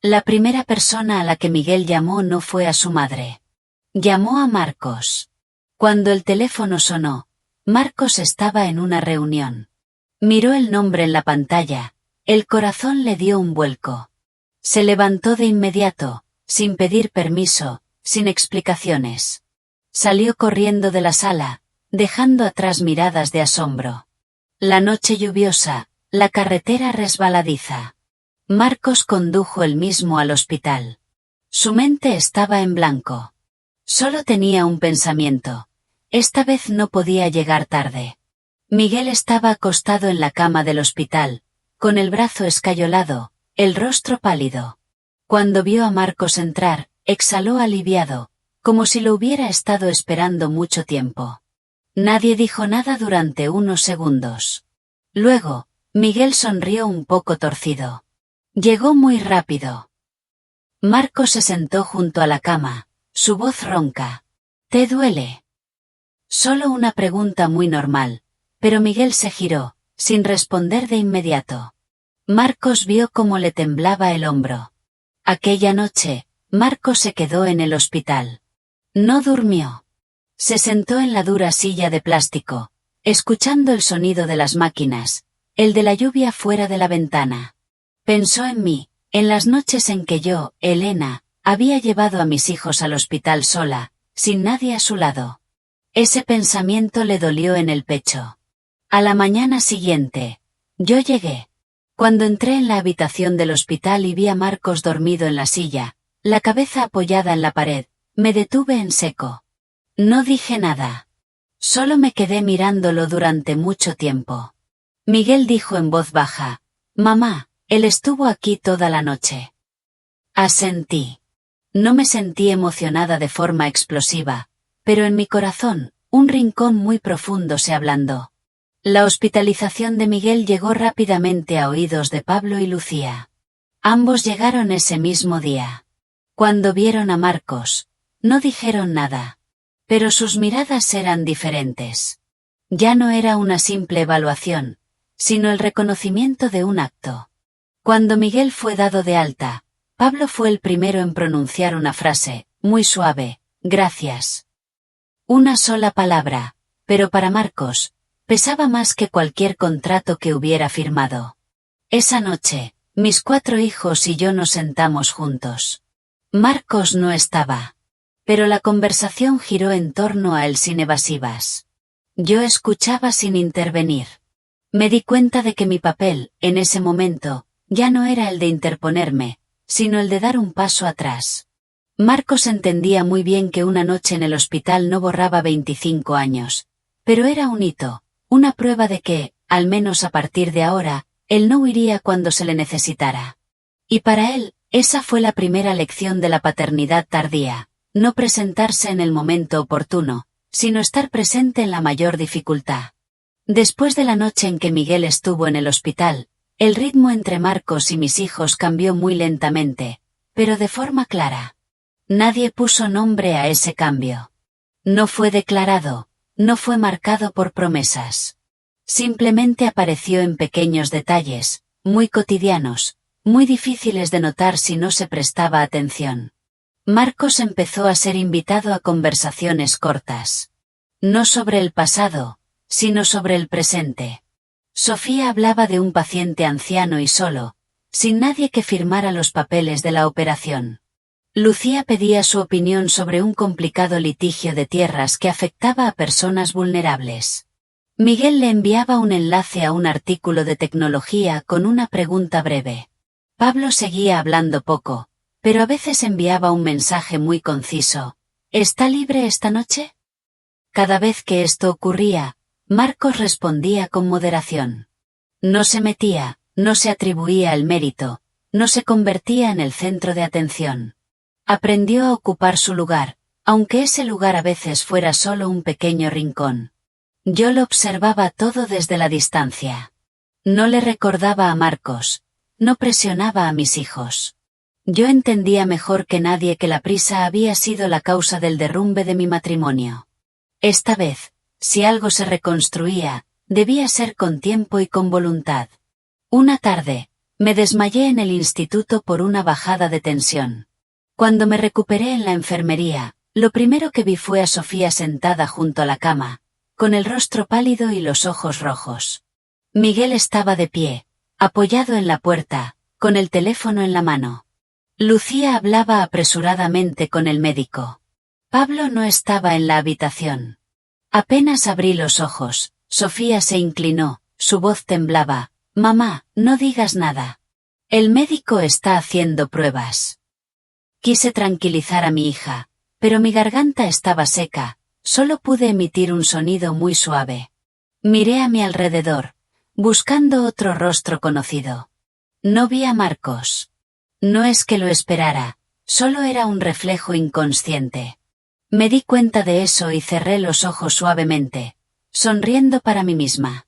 La primera persona a la que Miguel llamó no fue a su madre. Llamó a Marcos. Cuando el teléfono sonó, Marcos estaba en una reunión. Miró el nombre en la pantalla, el corazón le dio un vuelco. Se levantó de inmediato, sin pedir permiso, sin explicaciones. Salió corriendo de la sala, dejando atrás miradas de asombro. La noche lluviosa, la carretera resbaladiza. Marcos condujo él mismo al hospital. Su mente estaba en blanco. Solo tenía un pensamiento. Esta vez no podía llegar tarde. Miguel estaba acostado en la cama del hospital, con el brazo escayolado, el rostro pálido. Cuando vio a Marcos entrar, exhaló aliviado, como si lo hubiera estado esperando mucho tiempo. Nadie dijo nada durante unos segundos. Luego, Miguel sonrió un poco torcido. Llegó muy rápido. Marcos se sentó junto a la cama, su voz ronca. ¿Te duele? Solo una pregunta muy normal. Pero Miguel se giró, sin responder de inmediato. Marcos vio cómo le temblaba el hombro. Aquella noche, Marcos se quedó en el hospital. No durmió. Se sentó en la dura silla de plástico, escuchando el sonido de las máquinas, el de la lluvia fuera de la ventana. Pensó en mí, en las noches en que yo, Elena, había llevado a mis hijos al hospital sola, sin nadie a su lado. Ese pensamiento le dolió en el pecho. A la mañana siguiente, yo llegué. Cuando entré en la habitación del hospital y vi a Marcos dormido en la silla, la cabeza apoyada en la pared, me detuve en seco. No dije nada. Solo me quedé mirándolo durante mucho tiempo. Miguel dijo en voz baja, «Mamá, él estuvo aquí toda la noche». Asentí. No me sentí emocionada de forma explosiva, pero en mi corazón, un rincón muy profundo se ablandó. La hospitalización de Miguel llegó rápidamente a oídos de Pablo y Lucía. Ambos llegaron ese mismo día. Cuando vieron a Marcos, no dijeron nada. Pero sus miradas eran diferentes. Ya no era una simple evaluación, sino el reconocimiento de un acto. Cuando Miguel fue dado de alta, Pablo fue el primero en pronunciar una frase, muy suave, «Gracias». Una sola palabra, pero para Marcos, pesaba más que cualquier contrato que hubiera firmado. Esa noche, mis 4 hijos y yo nos sentamos juntos. Marcos no estaba. Pero la conversación giró en torno a él sin evasivas. Yo escuchaba sin intervenir. Me di cuenta de que mi papel, en ese momento, ya no era el de interponerme, sino el de dar un paso atrás. Marcos entendía muy bien que una noche en el hospital no borraba 25 años. Pero era un hito. Una prueba de que, al menos a partir de ahora, él no huiría cuando se le necesitara. Y para él, esa fue la primera lección de la paternidad tardía, no presentarse en el momento oportuno, sino estar presente en la mayor dificultad. Después de la noche en que Miguel estuvo en el hospital, el ritmo entre Marcos y mis hijos cambió muy lentamente, pero de forma clara. Nadie puso nombre a ese cambio. No fue declarado, no fue marcado por promesas. Simplemente apareció en pequeños detalles, muy cotidianos, muy difíciles de notar si no se prestaba atención. Marcos empezó a ser invitado a conversaciones cortas. No sobre el pasado, sino sobre el presente. Sofía hablaba de un paciente anciano y solo, sin nadie que firmara los papeles de la operación. Lucía pedía su opinión sobre un complicado litigio de tierras que afectaba a personas vulnerables. Miguel le enviaba un enlace a un artículo de tecnología con una pregunta breve. Pablo seguía hablando poco, pero a veces enviaba un mensaje muy conciso. ¿Está libre esta noche? Cada vez que esto ocurría, Marcos respondía con moderación. No se metía, no se atribuía el mérito, no se convertía en el centro de atención. Aprendió a ocupar su lugar, aunque ese lugar a veces fuera solo un pequeño rincón. Yo lo observaba todo desde la distancia. No le recordaba a Marcos, no presionaba a mis hijos. Yo entendía mejor que nadie que la prisa había sido la causa del derrumbe de mi matrimonio. Esta vez, si algo se reconstruía, debía ser con tiempo y con voluntad. Una tarde, me desmayé en el instituto por una bajada de tensión. Cuando me recuperé en la enfermería, lo primero que vi fue a Sofía sentada junto a la cama, con el rostro pálido y los ojos rojos. Miguel estaba de pie, apoyado en la puerta, con el teléfono en la mano. Lucía hablaba apresuradamente con el médico. Pablo no estaba en la habitación. Apenas abrí los ojos, Sofía se inclinó, su voz temblaba. «Mamá, no digas nada. El médico está haciendo pruebas». Quise tranquilizar a mi hija, pero mi garganta estaba seca, solo pude emitir un sonido muy suave. Miré a mi alrededor, buscando otro rostro conocido. No vi a Marcos. No es que lo esperara, solo era un reflejo inconsciente. Me di cuenta de eso y cerré los ojos suavemente, sonriendo para mí misma.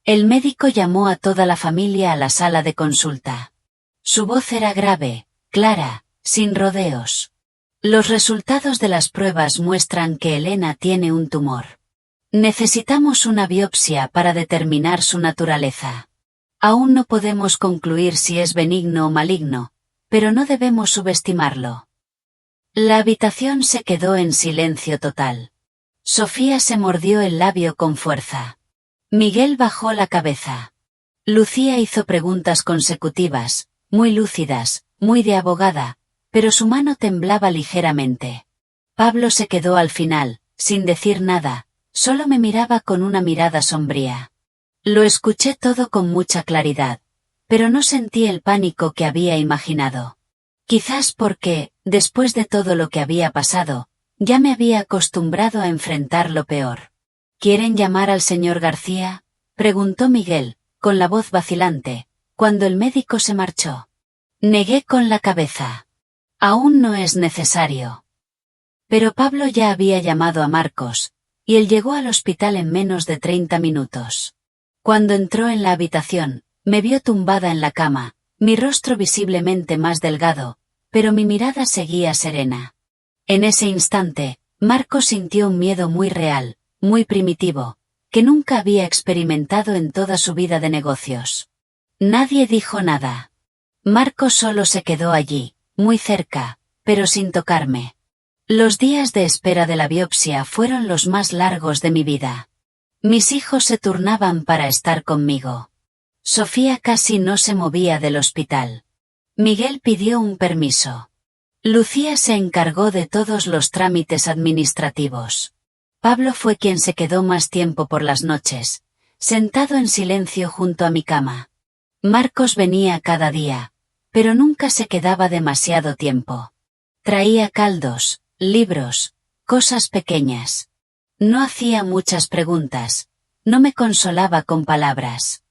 El médico llamó a toda la familia a la sala de consulta. Su voz era grave, clara, sin rodeos. Los resultados de las pruebas muestran que Elena tiene un tumor. Necesitamos una biopsia para determinar su naturaleza. Aún no podemos concluir si es benigno o maligno, pero no debemos subestimarlo. La habitación se quedó en silencio total. Sofía se mordió el labio con fuerza. Miguel bajó la cabeza. Lucía hizo preguntas consecutivas, muy lúcidas, muy de abogada, pero su mano temblaba ligeramente. Pablo se quedó al final, sin decir nada, solo me miraba con una mirada sombría. Lo escuché todo con mucha claridad, pero no sentí el pánico que había imaginado. Quizás porque, después de todo lo que había pasado, ya me había acostumbrado a enfrentar lo peor. ¿Quieren llamar al señor García?, preguntó Miguel, con la voz vacilante, cuando el médico se marchó. Negué con la cabeza. Aún no es necesario. Pero Pablo ya había llamado a Marcos, y él llegó al hospital en menos de 30 minutos. Cuando entró en la habitación, me vio tumbada en la cama, mi rostro visiblemente más delgado, pero mi mirada seguía serena. En ese instante, Marcos sintió un miedo muy real, muy primitivo, que nunca había experimentado en toda su vida de negocios. Nadie dijo nada. Marcos solo se quedó allí, muy cerca, pero sin tocarme. Los días de espera de la biopsia fueron los más largos de mi vida. Mis hijos se turnaban para estar conmigo. Sofía casi no se movía del hospital. Miguel pidió un permiso. Lucía se encargó de todos los trámites administrativos. Pablo fue quien se quedó más tiempo por las noches, sentado en silencio junto a mi cama. Marcos venía cada día, pero nunca se quedaba demasiado tiempo. Traía caldos, libros, cosas pequeñas. No hacía muchas preguntas, no me consolaba con palabras.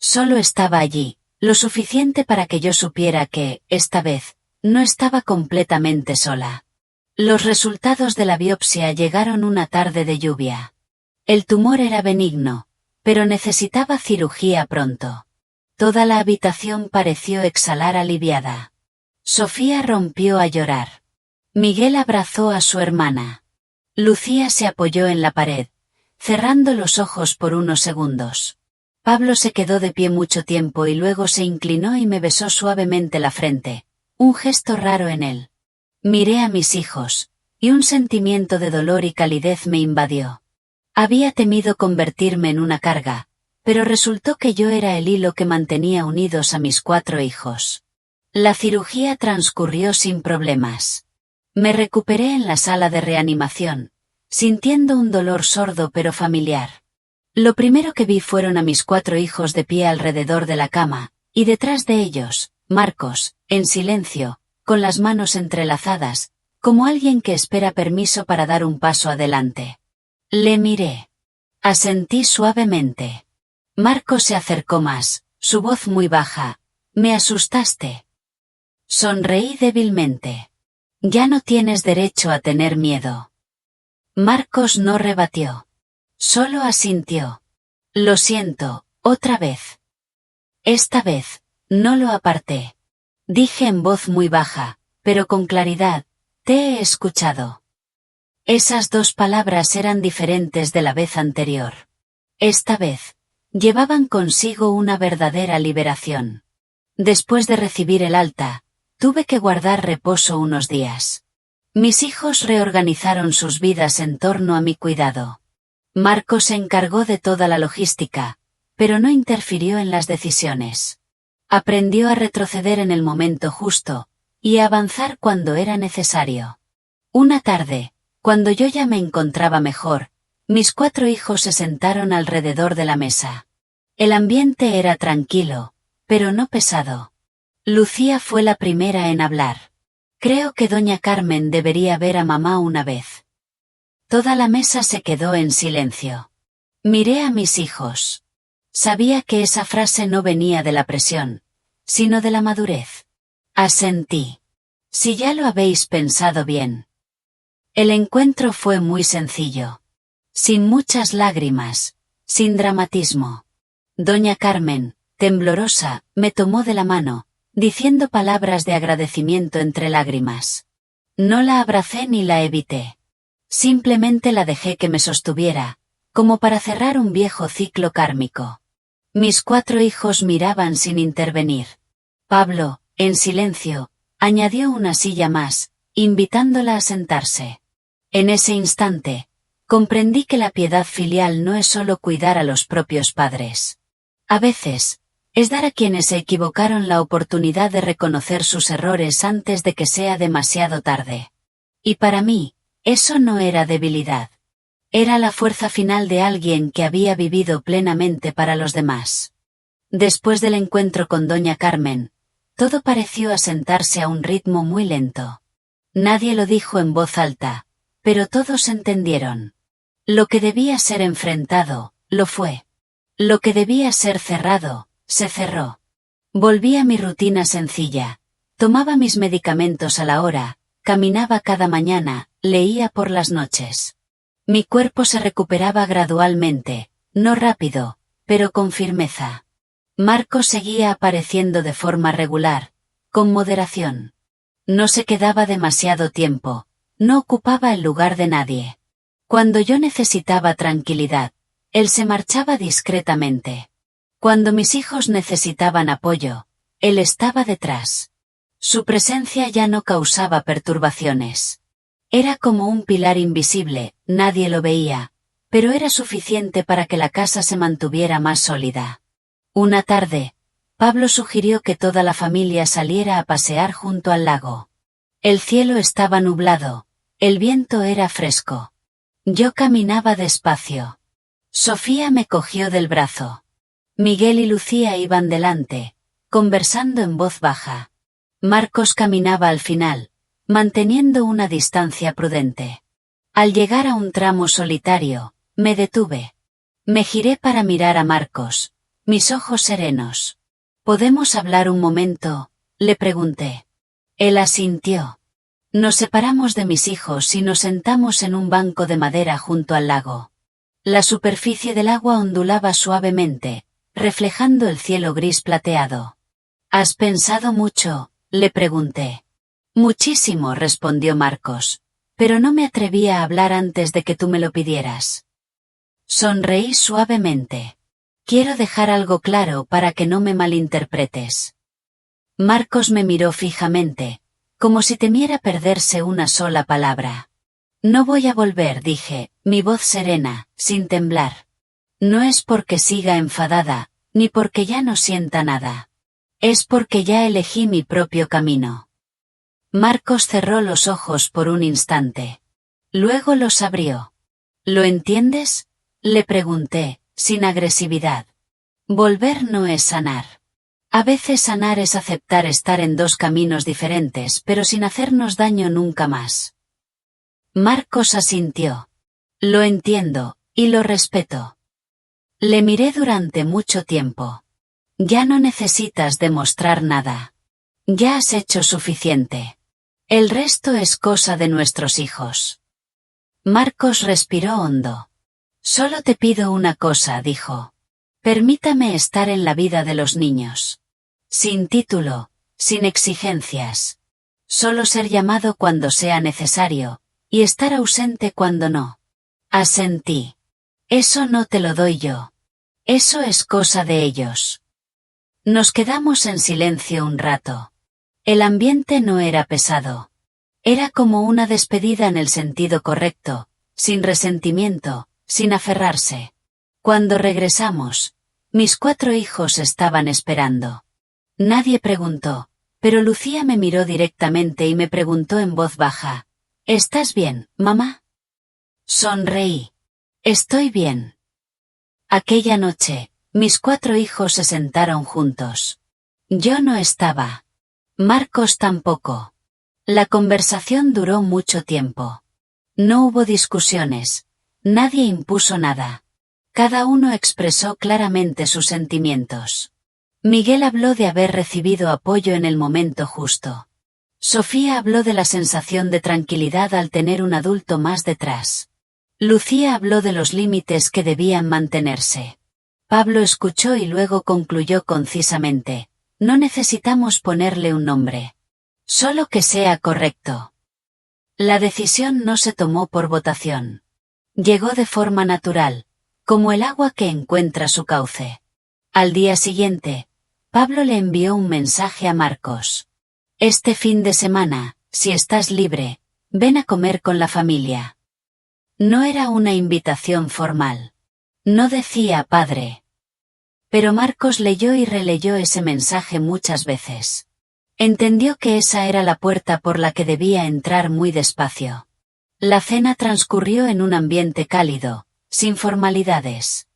Solo estaba allí, lo suficiente para que yo supiera que, esta vez, no estaba completamente sola. Los resultados de la biopsia llegaron una tarde de lluvia. El tumor era benigno, pero necesitaba cirugía pronto. Toda la habitación pareció exhalar aliviada. Sofía rompió a llorar. Miguel abrazó a su hermana. Lucía se apoyó en la pared, cerrando los ojos por unos segundos. Pablo se quedó de pie mucho tiempo y luego se inclinó y me besó suavemente la frente, un gesto raro en él. Miré a mis hijos, y un sentimiento de dolor y calidez me invadió. Había temido convertirme en una carga, pero resultó que yo era el hilo que mantenía unidos a mis 4 hijos. La cirugía transcurrió sin problemas. Me recuperé en la sala de reanimación, sintiendo un dolor sordo pero familiar. Lo primero que vi fueron a mis 4 hijos de pie alrededor de la cama, y detrás de ellos, Marcos, en silencio, con las manos entrelazadas, como alguien que espera permiso para dar un paso adelante. Le miré. Asentí suavemente. Marcos se acercó más, su voz muy baja. «Me asustaste». Sonreí débilmente. «Ya no tienes derecho a tener miedo». Marcos no rebatió. Solo asintió. «Lo siento, otra vez». Esta vez, no lo aparté. Dije en voz muy baja, pero con claridad, «Te he escuchado». Esas 2 palabras eran diferentes de la vez anterior. Esta vez, llevaban consigo una verdadera liberación. Después de recibir el alta, tuve que guardar reposo unos días. Mis hijos reorganizaron sus vidas en torno a mi cuidado. Marcos se encargó de toda la logística, pero no interfirió en las decisiones. Aprendió a retroceder en el momento justo, y a avanzar cuando era necesario. Una tarde, cuando yo ya me encontraba mejor, mis 4 hijos se sentaron alrededor de la mesa. El ambiente era tranquilo, pero no pesado. Lucía fue la primera en hablar. «Creo que doña Carmen debería ver a mamá una vez». Toda la mesa se quedó en silencio. Miré a mis hijos. Sabía que esa frase no venía de la presión, sino de la madurez. Asentí. «Si ya lo habéis pensado bien». El encuentro fue muy sencillo. Sin muchas lágrimas, sin dramatismo. Doña Carmen, temblorosa, me tomó de la mano, diciendo palabras de agradecimiento entre lágrimas. No la abracé ni la evité. Simplemente la dejé que me sostuviera, como para cerrar un viejo ciclo kármico. Mis 4 hijos miraban sin intervenir. Pablo, en silencio, añadió una silla más, invitándola a sentarse. En ese instante, comprendí que la piedad filial no es solo cuidar a los propios padres. A veces, es dar a quienes se equivocaron la oportunidad de reconocer sus errores antes de que sea demasiado tarde. Y para mí, eso no era debilidad. Era la fuerza final de alguien que había vivido plenamente para los demás. Después del encuentro con doña Carmen, todo pareció asentarse a un ritmo muy lento. Nadie lo dijo en voz alta, pero todos entendieron. Lo que debía ser enfrentado, lo fue. Lo que debía ser cerrado, se cerró. Volví a mi rutina sencilla. Tomaba mis medicamentos a la hora, caminaba cada mañana, leía por las noches. Mi cuerpo se recuperaba gradualmente, no rápido, pero con firmeza. Marcos seguía apareciendo de forma regular, con moderación. No se quedaba demasiado tiempo, no ocupaba el lugar de nadie. Cuando yo necesitaba tranquilidad, él se marchaba discretamente. Cuando mis hijos necesitaban apoyo, él estaba detrás. Su presencia ya no causaba perturbaciones. Era como un pilar invisible, nadie lo veía, pero era suficiente para que la casa se mantuviera más sólida. Una tarde, Pablo sugirió que toda la familia saliera a pasear junto al lago. El cielo estaba nublado, el viento era fresco. Yo caminaba despacio. Sofía me cogió del brazo. Miguel y Lucía iban delante, conversando en voz baja. Marcos caminaba al final, manteniendo una distancia prudente. Al llegar a un tramo solitario, me detuve. Me giré para mirar a Marcos, mis ojos serenos. «¿Podemos hablar un momento?», le pregunté. Él asintió. Nos separamos de mis hijos y nos sentamos en un banco de madera junto al lago. La superficie del agua ondulaba suavemente, reflejando el cielo gris plateado. ¿Has pensado mucho?, le pregunté. Muchísimo, respondió Marcos, pero no me atrevía a hablar antes de que tú me lo pidieras. Sonreí suavemente. Quiero dejar algo claro para que no me malinterpretes. Marcos me miró fijamente, como si temiera perderse una sola palabra. No voy a volver, dije, mi voz serena, sin temblar. No es porque siga enfadada, ni porque ya no sienta nada. Es porque ya elegí mi propio camino. Marcos cerró los ojos por un instante. Luego los abrió. ¿Lo entiendes?, le pregunté, sin agresividad. Volver no es sanar. A veces sanar es aceptar estar en dos caminos diferentes, pero sin hacernos daño nunca más. Marcos asintió. Lo entiendo, y lo respeto. Le miré durante mucho tiempo. Ya no necesitas demostrar nada. Ya has hecho suficiente. El resto es cosa de nuestros hijos. Marcos respiró hondo. Solo te pido una cosa, dijo. Permítame estar en la vida de los niños. Sin título, sin exigencias. Solo ser llamado cuando sea necesario, y estar ausente cuando no. Asentí. Eso no te lo doy yo. Eso es cosa de ellos. Nos quedamos en silencio un rato. El ambiente no era pesado. Era como una despedida en el sentido correcto, sin resentimiento, sin aferrarse. Cuando regresamos, mis 4 hijos estaban esperando. Nadie preguntó, pero Lucía me miró directamente y me preguntó en voz baja, ¿estás bien, mamá? Sonreí. Estoy bien. Aquella noche, mis 4 hijos se sentaron juntos. Yo no estaba. Marcos tampoco. La conversación duró mucho tiempo. No hubo discusiones. Nadie impuso nada. Cada uno expresó claramente sus sentimientos. Miguel habló de haber recibido apoyo en el momento justo. Sofía habló de la sensación de tranquilidad al tener un adulto más detrás. Lucía habló de los límites que debían mantenerse. Pablo escuchó y luego concluyó concisamente, no necesitamos ponerle un nombre. Solo que sea correcto. La decisión no se tomó por votación. Llegó de forma natural, como el agua que encuentra su cauce. Al día siguiente, Pablo le envió un mensaje a Marcos. Este fin de semana, si estás libre, ven a comer con la familia. No era una invitación formal. No decía padre. Pero Marcos leyó y releyó ese mensaje muchas veces. Entendió que esa era la puerta por la que debía entrar muy despacio. La cena transcurrió en un ambiente cálido, sin formalidades.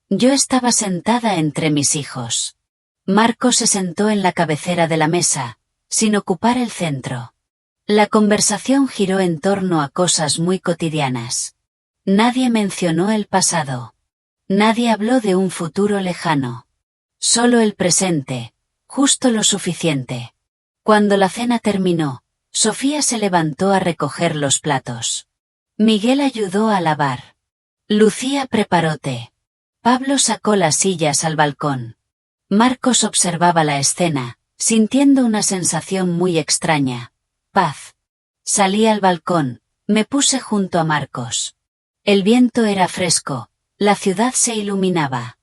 Yo estaba sentada entre mis hijos. Marcos se sentó en la cabecera de la mesa, sin ocupar el centro. La conversación giró en torno a cosas muy cotidianas. Nadie mencionó el pasado. Nadie habló de un futuro lejano. Solo el presente, justo lo suficiente. Cuando la cena terminó, Sofía se levantó a recoger los platos. Miguel ayudó a lavar. Lucía preparó té. Pablo sacó las sillas al balcón. Marcos observaba la escena, sintiendo una sensación muy extraña. Paz. Salí al balcón, me puse junto a Marcos. El viento era fresco, la ciudad se iluminaba.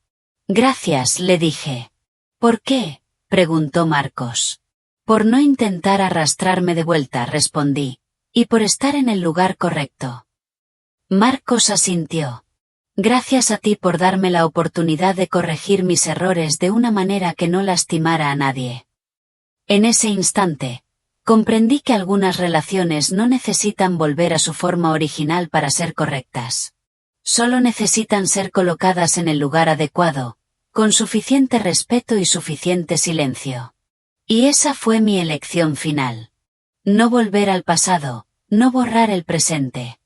Gracias, le dije. ¿Por qué?, preguntó Marcos. Por no intentar arrastrarme de vuelta, respondí. Y por estar en el lugar correcto. Marcos asintió. Gracias a ti por darme la oportunidad de corregir mis errores de una manera que no lastimara a nadie. En ese instante, comprendí que algunas relaciones no necesitan volver a su forma original para ser correctas. Solo necesitan ser colocadas en el lugar adecuado, con suficiente respeto y suficiente silencio. Y esa fue mi elección final. No volver al pasado, no borrar el presente.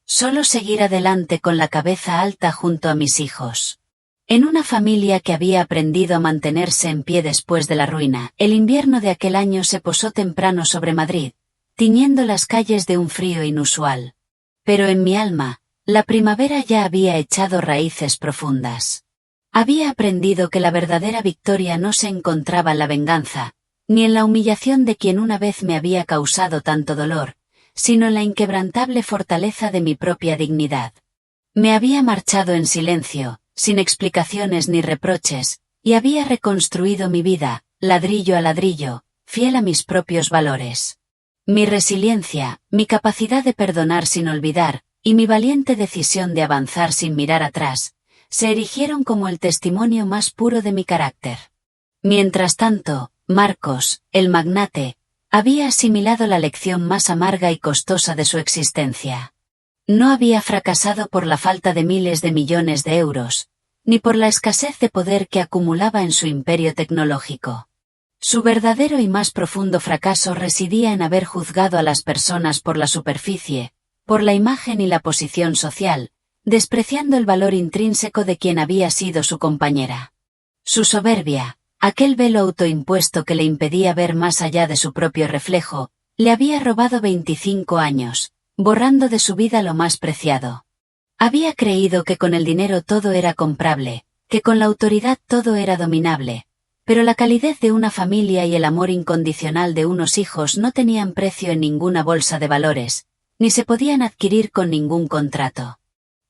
Solo seguir adelante con la cabeza alta junto a mis hijos. En una familia que había aprendido a mantenerse en pie después de la ruina, el invierno de aquel año se posó temprano sobre Madrid, tiñendo las calles de un frío inusual. Pero en mi alma, La primavera ya había echado raíces profundas. Había aprendido que la verdadera victoria no se encontraba en la venganza, ni en la humillación de quien una vez me había causado tanto dolor, sino en la inquebrantable fortaleza de mi propia dignidad. Me había marchado en silencio, sin explicaciones ni reproches, y había reconstruido mi vida, ladrillo a ladrillo, fiel a mis propios valores. Mi resiliencia, mi capacidad de perdonar sin olvidar, y mi valiente decisión de avanzar sin mirar atrás, se erigieron como el testimonio más puro de mi carácter. Mientras tanto, Marcos, el magnate, había asimilado la lección más amarga y costosa de su existencia. No había fracasado por la falta de miles de millones de euros, ni por la escasez de poder que acumulaba en su imperio tecnológico. Su verdadero y más profundo fracaso residía en haber juzgado a las personas por la superficie, por la imagen y la posición social, despreciando el valor intrínseco de quien había sido su compañera. Su soberbia, aquel velo autoimpuesto que le impedía ver más allá de su propio reflejo, le había robado 25 años, borrando de su vida lo más preciado. Había creído que con el dinero todo era comprable, que con la autoridad todo era dominable, pero la calidez de una familia y el amor incondicional de unos hijos no tenían precio en ninguna bolsa de valores, ni se podían adquirir con ningún contrato.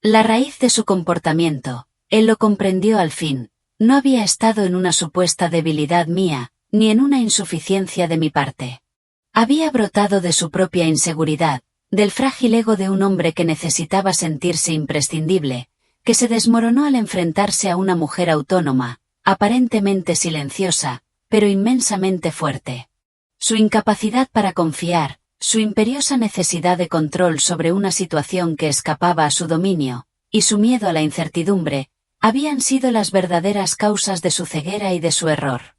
La raíz de su comportamiento, él lo comprendió al fin, no había estado en una supuesta debilidad mía, ni en una insuficiencia de mi parte. Había brotado de su propia inseguridad, del frágil ego de un hombre que necesitaba sentirse imprescindible, que se desmoronó al enfrentarse a una mujer autónoma, aparentemente silenciosa, pero inmensamente fuerte. Su incapacidad para confiar, su imperiosa necesidad de control sobre una situación que escapaba a su dominio, y su miedo a la incertidumbre, habían sido las verdaderas causas de su ceguera y de su error.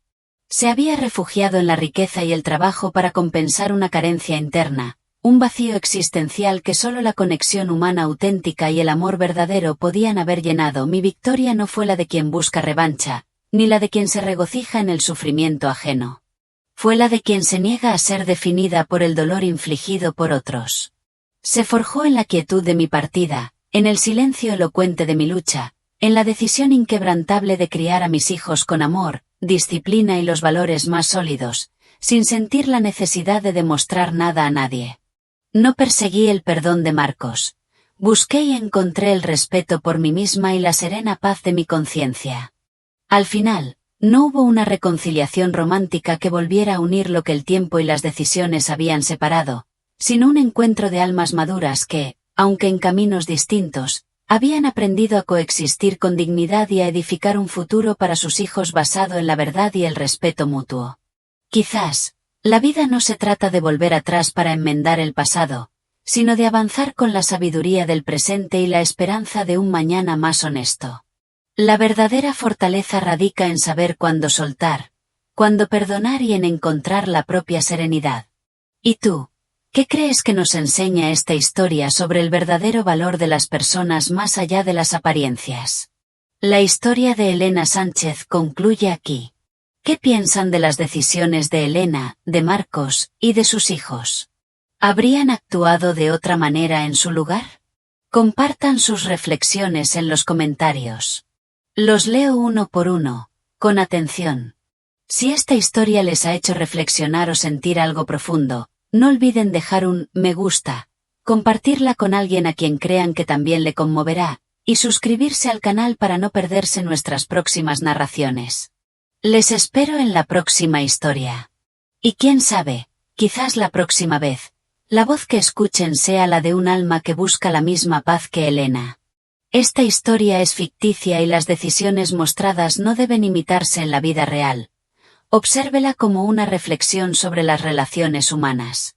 Se había refugiado en la riqueza y el trabajo para compensar una carencia interna, un vacío existencial que solo la conexión humana auténtica y el amor verdadero podían haber llenado. Mi victoria no fue la de quien busca revancha, ni la de quien se regocija en el sufrimiento ajeno. Fue la de quien se niega a ser definida por el dolor infligido por otros. Se forjó en la quietud de mi partida, en el silencio elocuente de mi lucha, en la decisión inquebrantable de criar a mis hijos con amor, disciplina y los valores más sólidos, sin sentir la necesidad de demostrar nada a nadie. No perseguí el perdón de Marcos. Busqué y encontré el respeto por mí misma y la serena paz de mi conciencia. Al final, no hubo una reconciliación romántica que volviera a unir lo que el tiempo y las decisiones habían separado, sino un encuentro de almas maduras que, aunque en caminos distintos, habían aprendido a coexistir con dignidad y a edificar un futuro para sus hijos basado en la verdad y el respeto mutuo. Quizás, la vida no se trata de volver atrás para enmendar el pasado, sino de avanzar con la sabiduría del presente y la esperanza de un mañana más honesto. La verdadera fortaleza radica en saber cuándo soltar, cuándo perdonar y en encontrar la propia serenidad. ¿Y tú? ¿Qué crees que nos enseña esta historia sobre el verdadero valor de las personas más allá de las apariencias? La historia de Elena Sánchez concluye aquí. ¿Qué piensan de las decisiones de Elena, de Marcos y de sus hijos? ¿Habrían actuado de otra manera en su lugar? Compartan sus reflexiones en los comentarios. Los leo uno por uno, con atención. Si esta historia les ha hecho reflexionar o sentir algo profundo, no olviden dejar un me gusta, compartirla con alguien a quien crean que también le conmoverá, y suscribirse al canal para no perderse nuestras próximas narraciones. Les espero en la próxima historia. Y quién sabe, quizás la próxima vez, la voz que escuchen sea la de un alma que busca la misma paz que Elena. Esta historia es ficticia y las decisiones mostradas no deben imitarse en la vida real. Obsérvela como una reflexión sobre las relaciones humanas.